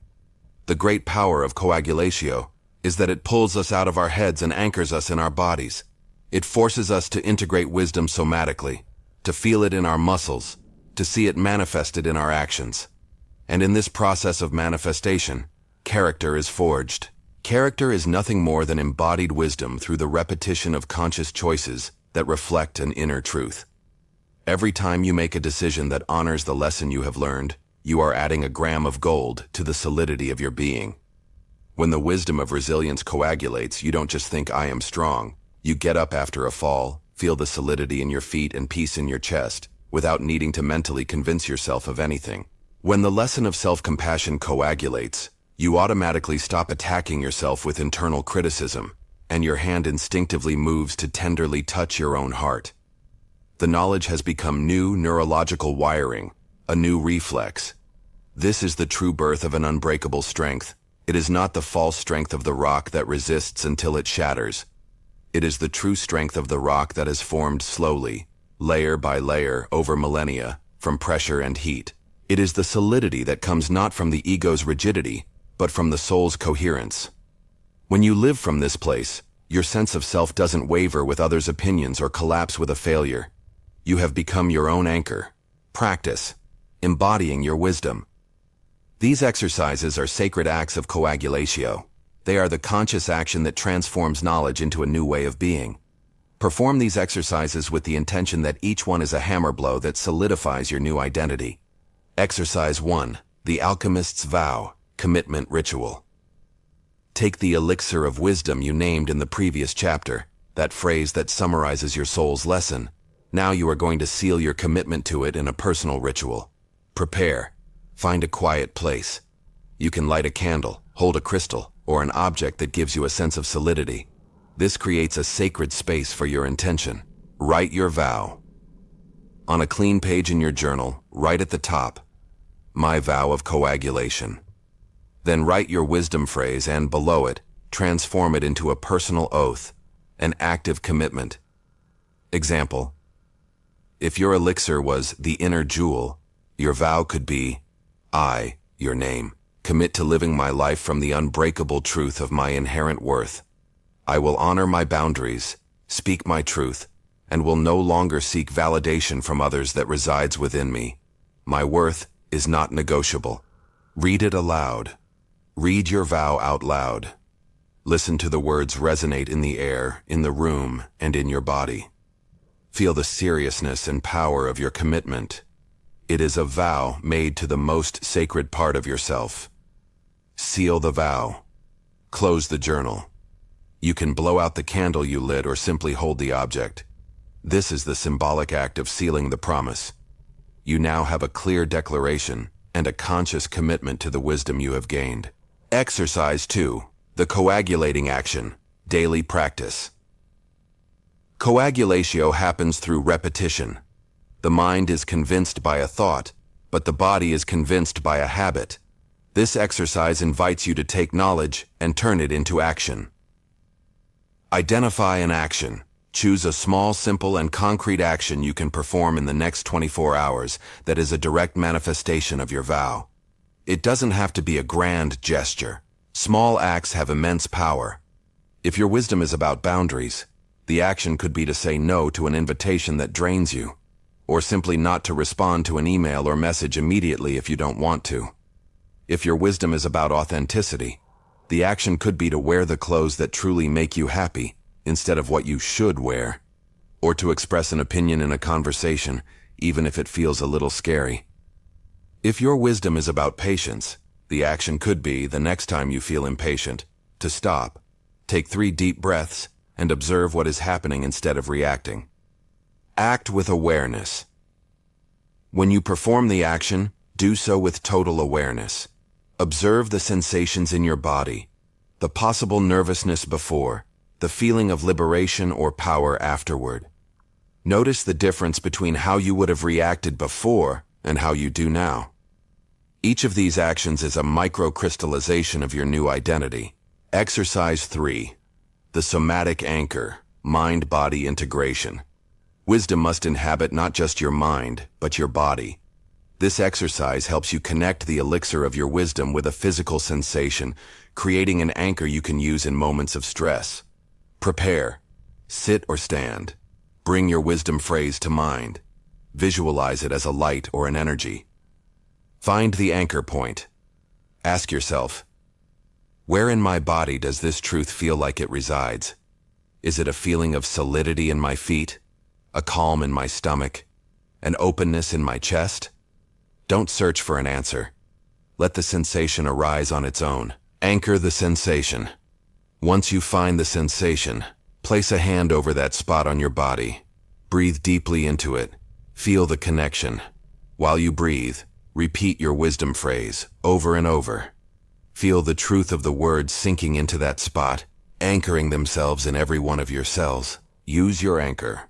The great power of coagulatio is that it pulls us out of our heads and anchors us in our bodies. It forces us to integrate wisdom somatically, to feel it in our muscles, to see it manifested in our actions. And in this process of manifestation, character is forged. Character is nothing more than embodied wisdom through the repetition of conscious choices that reflect an inner truth. Every time you make a decision that honors the lesson you have learned, you are adding a gram of gold to the solidity of your being. When the wisdom of resilience coagulates, you don't just think, I am strong. You get up after a fall, feel the solidity in your feet and peace in your chest, without needing to mentally convince yourself of anything. When the lesson of self-compassion coagulates, you automatically stop attacking yourself with internal criticism, and your hand instinctively moves to tenderly touch your own heart. The knowledge has become new neurological wiring, a new reflex. This is the true birth of an unbreakable strength. It is not the false strength of the rock that resists until it shatters. It is the true strength of the rock that has formed slowly, layer by layer over millennia, from pressure and heat. It is the solidity that comes not from the ego's rigidity, but from the soul's coherence. When you live from this place, your sense of self doesn't waver with others' opinions or collapse with a failure. You have become your own anchor. Practice, embodying your wisdom. These exercises are sacred acts of coagulatio. They are the conscious action that transforms knowledge into a new way of being. Perform these exercises with the intention that each one is a hammer blow that solidifies your new identity. Exercise 1. The Alchemist's Vow. Commitment Ritual. Take the elixir of wisdom you named in the previous chapter, that phrase that summarizes your soul's lesson. Now you are going to seal your commitment to it in a personal ritual. Prepare. Find a quiet place. You can light a candle, hold a crystal, or an object that gives you a sense of solidity. This creates a sacred space for your intention. Write your vow. On a clean page in your journal, write at the top, My vow of coagulation. Then write your wisdom phrase and, below it, transform it into a personal oath, an active commitment. Example: if your elixir was the inner jewel, your vow could be, I, your name, commit to living my life from the unbreakable truth of my inherent worth. I will honor my boundaries, speak my truth, and will no longer seek validation from others that resides within me. My worth is not negotiable. Read it aloud. Read your vow out loud. Listen to the words resonate in the air, in the room, and in your body. Feel the seriousness and power of your commitment. It is a vow made to the most sacred part of yourself. Seal the vow. Close the journal. You can blow out the candle you lit or simply hold the object. This is the symbolic act of sealing the promise. You now have a clear declaration and a conscious commitment to the wisdom you have gained. Exercise 2. The coagulating action. Daily practice. Coagulatio happens through repetition. The mind is convinced by a thought, but the body is convinced by a habit. This exercise invites you to take knowledge and turn it into action. Identify an action. Choose a small, simple, and concrete action you can perform in the next 24 hours that is a direct manifestation of your vow. It doesn't have to be a grand gesture. Small acts have immense power. If your wisdom is about boundaries, the action could be to say no to an invitation that drains you, or simply not to respond to an email or message immediately if you don't want to. If your wisdom is about authenticity, the action could be to wear the clothes that truly make you happy instead of what you should wear, or to express an opinion in a conversation, even if it feels a little scary. If your wisdom is about patience, the action could be, the next time you feel impatient, to stop, take 3 deep breaths, and observe what is happening instead of reacting. Act with awareness. When you perform the action, do so with total awareness. Observe the sensations in your body, the possible nervousness before, the feeling of liberation or power afterward. Notice the difference between how you would have reacted before and how you do now. Each of these actions is a microcrystallization of your new identity. Exercise 3. The somatic anchor, mind-body integration. Wisdom must inhabit not just your mind, but your body. This exercise helps you connect the elixir of your wisdom with a physical sensation, creating an anchor you can use in moments of stress. Prepare. Sit or stand. Bring your wisdom phrase to mind. Visualize it as a light or an energy. Find the anchor point. Ask yourself, where in my body does this truth feel like it resides? Is it a feeling of solidity in my feet? A calm in my stomach? An openness in my chest? Don't search for an answer. Let the sensation arise on its own. Anchor the sensation. Once you find the sensation, place a hand over that spot on your body. Breathe deeply into it. Feel the connection. While you breathe, repeat your wisdom phrase over and over. Feel the truth of the words sinking into that spot, anchoring themselves in every one of your cells. Use your anchor.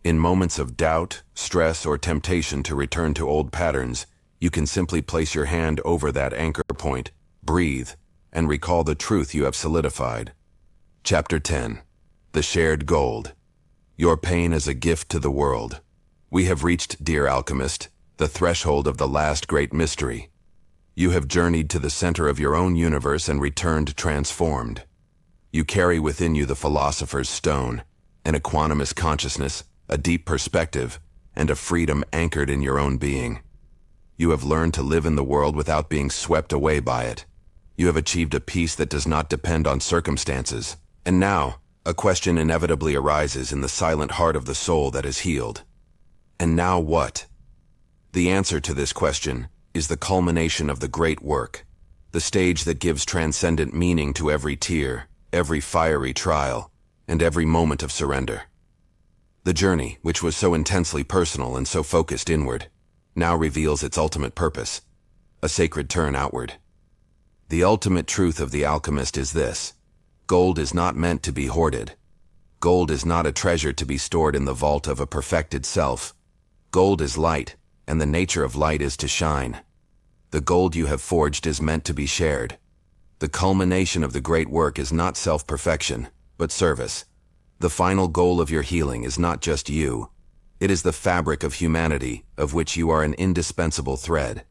In moments of doubt, stress, or temptation to return to old patterns, you can simply place your hand over that anchor point, breathe, and recall the truth you have solidified. Chapter 10. The Shared Gold. Your pain is a gift to the world. We have reached, dear alchemist, the threshold of the last great mystery. You have journeyed to the center of your own universe and returned transformed. You carry within you the philosopher's stone, an equanimous consciousness, a deep perspective, and a freedom anchored in your own being. You have learned to live in the world without being swept away by it. You have achieved a peace that does not depend on circumstances. And now, a question inevitably arises in the silent heart of the soul that is healed. And now what? The answer to this question is the culmination of the great work, the stage that gives transcendent meaning to every tear, every fiery trial, and every moment of surrender. The journey, which was so intensely personal and so focused inward, now reveals its ultimate purpose, a sacred turn outward. The ultimate truth of the alchemist is this: gold is not meant to be hoarded. Gold is not a treasure to be stored in the vault of a perfected self. Gold is light, and the nature of light is to shine. The gold you have forged is meant to be shared. The culmination of the great work is not self-perfection, but service. The final goal of your healing is not just you. It is the fabric of humanity, of which you are an indispensable thread.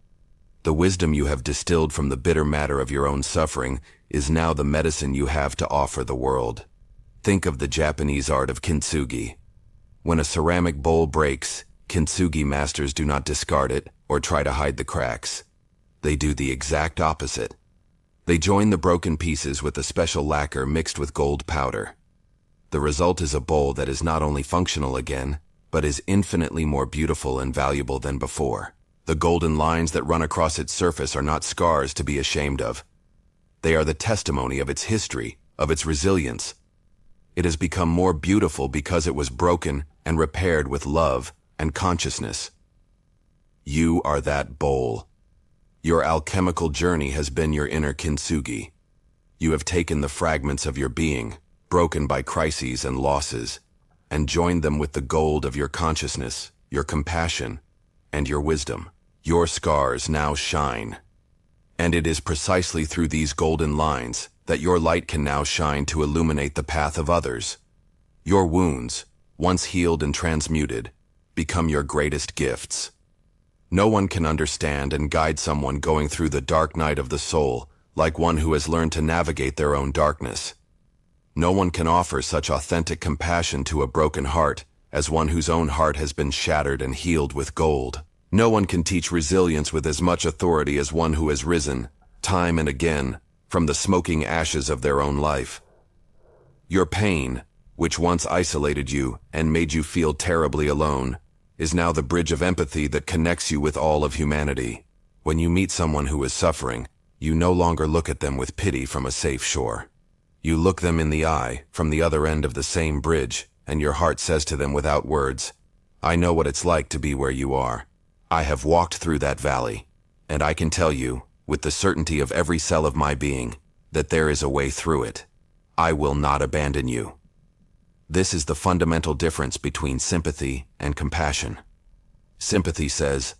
The wisdom you have distilled from the bitter matter of your own suffering is now the medicine you have to offer the world. Think of the Japanese art of kintsugi. When a ceramic bowl breaks, kintsugi masters do not discard it or try to hide the cracks. They do the exact opposite. They join the broken pieces with a special lacquer mixed with gold powder. The result is a bowl that is not only functional again, but is infinitely more beautiful and valuable than before. The golden lines that run across its surface are not scars to be ashamed of. They are the testimony of its history, of its resilience. It has become more beautiful because it was broken and repaired with love and consciousness. You are that bowl. Your alchemical journey has been your inner kintsugi. You have taken the fragments of your being, broken by crises and losses, and joined them with the gold of your consciousness, your compassion, and your wisdom. Your scars now shine. And it is precisely through these golden lines that your light can now shine to illuminate the path of others. Your wounds, once healed and transmuted, become your greatest gifts. No one can understand and guide someone going through the dark night of the soul like one who has learned to navigate their own darkness. No one can offer such authentic compassion to a broken heart as one whose own heart has been shattered and healed with gold. No one can teach resilience with as much authority as one who has risen, time and again, from the smoking ashes of their own life. Your pain, which once isolated you and made you feel terribly alone, is now the bridge of empathy that connects you with all of humanity. When you meet someone who is suffering, you no longer look at them with pity from a safe shore. You look them in the eye from the other end of the same bridge, and your heart says to them without words, "I know what it's like to be where you are. I have walked through that valley, and I can tell you, with the certainty of every cell of my being, that there is a way through it. I will not abandon you." This is the fundamental difference between sympathy and compassion. Sympathy says,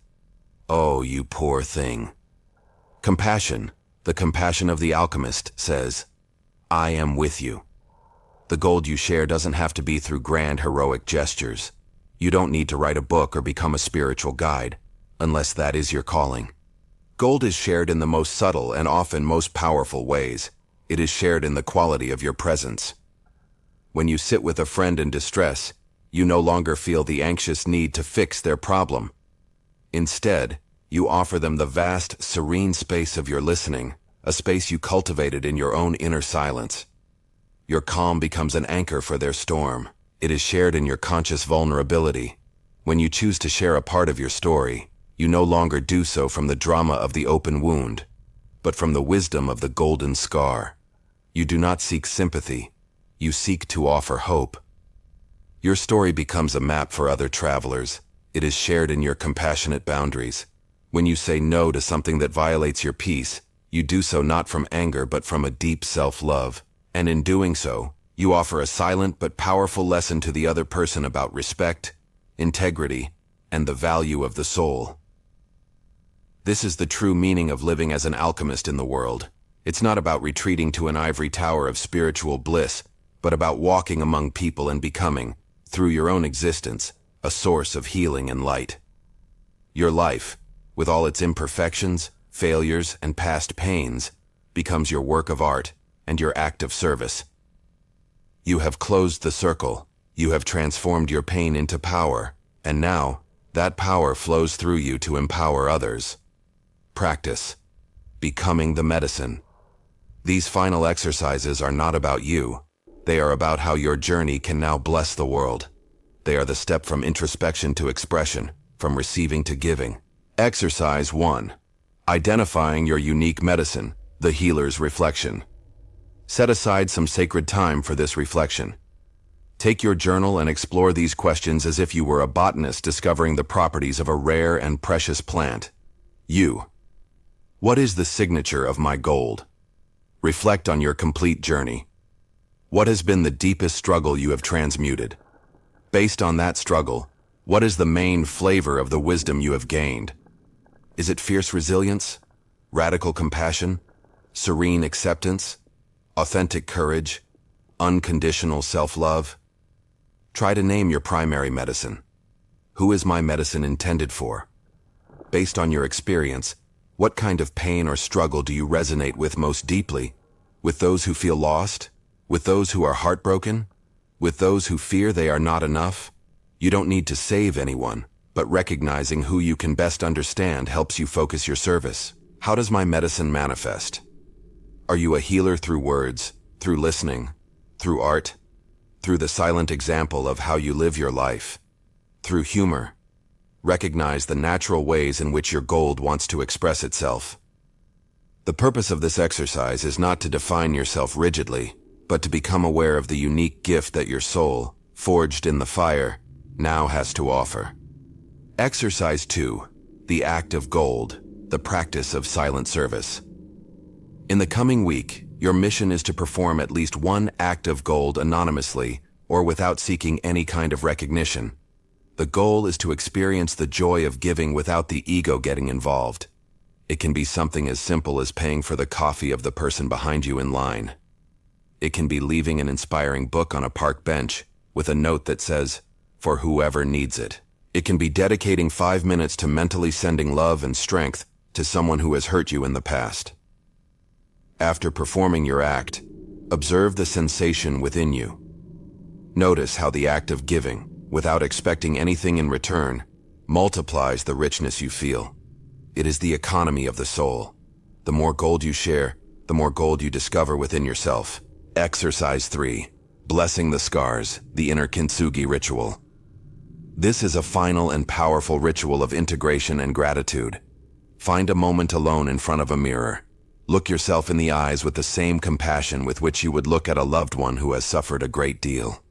"Oh, you poor thing." Compassion, the compassion of the alchemist, says, "I am with you." The gold you share doesn't have to be through grand heroic gestures. You don't need to write a book or become a spiritual guide, unless that is your calling. Gold is shared in the most subtle and often most powerful ways. It is shared in the quality of your presence. When you sit with a friend in distress, you no longer feel the anxious need to fix their problem. Instead, you offer them the vast, serene space of your listening, a space you cultivated in your own inner silence. Your calm becomes an anchor for their storm. It is shared in your conscious vulnerability. When you choose to share a part of your story, you no longer do so from the drama of the open wound, but from the wisdom of the golden scar. You do not seek sympathy. You seek to offer hope. Your story becomes a map for other travelers. It is shared in your compassionate boundaries. When you say no to something that violates your peace, you do so not from anger but from a deep self-love. And in doing so, you offer a silent but powerful lesson to the other person about respect, integrity, and the value of the soul. This is the true meaning of living as an alchemist in the world. It's not about retreating to an ivory tower of spiritual bliss, but about walking among people and becoming, through your own existence, a source of healing and light. Your life, with all its imperfections, failures, and past pains, becomes your work of art and your act of service. You have closed the circle. You have transformed your pain into power, and now, that power flows through you to empower others. Practice. Becoming the medicine. These final exercises are not about you. They are about how your journey can now bless the world. They are the step from introspection to expression, from receiving to giving. Exercise 1. Identifying your unique medicine, the healer's reflection. Set aside some sacred time for this reflection. Take your journal and explore these questions as if you were a botanist discovering the properties of a rare and precious plant. You. What is the signature of my gold? Reflect on your complete journey. What has been the deepest struggle you have transmuted? Based on that struggle, what is the main flavor of the wisdom you have gained? Is it fierce resilience, radical compassion, serene acceptance, authentic courage, unconditional self-love? Try to name your primary medicine. Who is my medicine intended for? Based on your experience, what kind of pain or struggle do you resonate with most deeply? With those who feel lost? With those who are heartbroken? With those who fear they are not enough? You don't need to save anyone, but recognizing who you can best understand helps you focus your service. How does my medicine manifest? Are you a healer through words, through listening, through art, through the silent example of how you live your life, through humor? Recognize the natural ways in which your gold wants to express itself. The purpose of this exercise is not to define yourself rigidly, but to become aware of the unique gift that your soul, forged in the fire, now has to offer. Exercise 2. The act of gold, the practice of silent service. In the coming week, your mission is to perform at least one act of gold anonymously or without seeking any kind of recognition. The goal is to experience the joy of giving without the ego getting involved. It can be something as simple as paying for the coffee of the person behind you in line. It can be leaving an inspiring book on a park bench with a note that says, "For whoever needs it." It can be dedicating 5 minutes to mentally sending love and strength to someone who has hurt you in the past. After performing your act, observe the sensation within you. Notice how the act of giving, without expecting anything in return, multiplies the richness you feel. It is the economy of the soul. The more gold you share, the more gold you discover within yourself. Exercise 3. Blessing the scars, the inner kintsugi ritual. This is a final and powerful ritual of integration and gratitude. Find a moment alone in front of a mirror. Look yourself in the eyes with the same compassion with which you would look at a loved one who has suffered a great deal.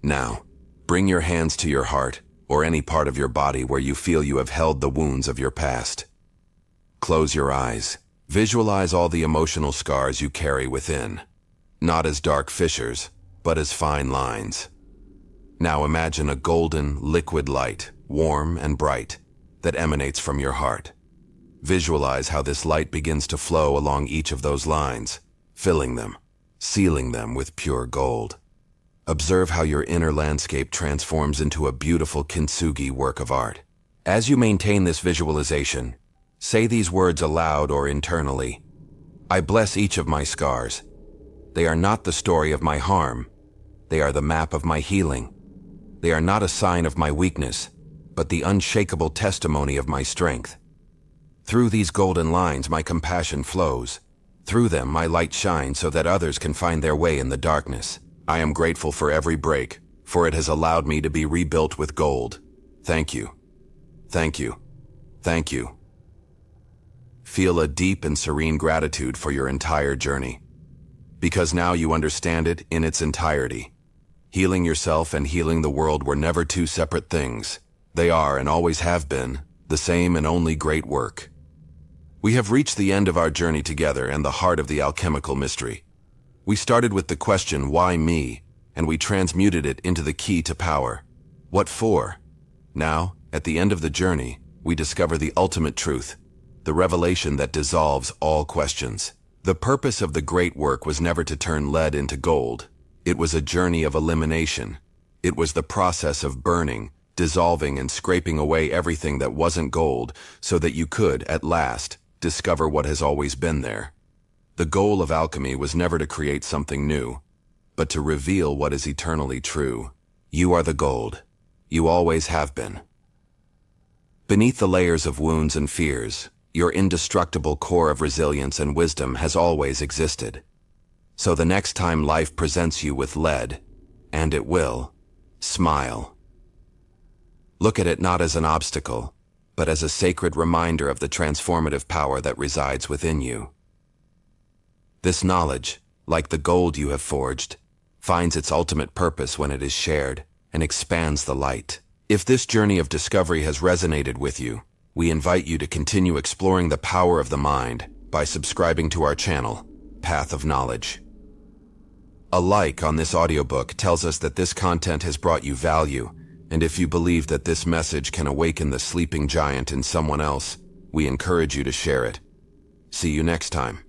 Now, bring your hands to your heart, or any part of your body where you feel you have held the wounds of your past. Close your eyes. Visualize all the emotional scars you carry within, not as dark fissures, but as fine lines. Now imagine a golden, liquid light, warm and bright, that emanates from your heart. Visualize how this light begins to flow along each of those lines, filling them, sealing them with pure gold. Observe how your inner landscape transforms into a beautiful kintsugi work of art. As you maintain this visualization, say these words aloud or internally. I bless each of my scars. They are not the story of my harm. They are the map of my healing. They are not a sign of my weakness, but the unshakable testimony of my strength. Through these golden lines, my compassion flows. Through them, my light shines so that others can find their way in the darkness. I am grateful for every break, for it has allowed me to be rebuilt with gold. Thank you. Thank you. Thank you. Feel a deep and serene gratitude for your entire journey, because now you understand it in its entirety. Healing yourself and healing the world were never two separate things. They are, and always have been, the same and only great work. We have reached the end of our journey together and the heart of the alchemical mystery. We started with the question, why me? And we transmuted it into the key to power. What for? Now, at the end of the journey, we discover the ultimate truth, the revelation that dissolves all questions. The purpose of the great work was never to turn lead into gold. It was a journey of elimination. It was the process of burning, dissolving and scraping away everything that wasn't gold so that you could, at last, discover what has always been there. The goal of alchemy was never to create something new, but to reveal what is eternally true. You are the gold. You always have been. Beneath the layers of wounds and fears, your indestructible core of resilience and wisdom has always existed. So the next time life presents you with lead, and it will, smile. Look at it not as an obstacle, but as a sacred reminder of the transformative power that resides within you. This knowledge, like the gold you have forged, finds its ultimate purpose when it is shared and expands the light. If this journey of discovery has resonated with you, we invite you to continue exploring the power of the mind by subscribing to our channel, Path of Knowledge. A like on this audiobook tells us that this content has brought you value, and if you believe that this message can awaken the sleeping giant in someone else, we encourage you to share it. See you next time.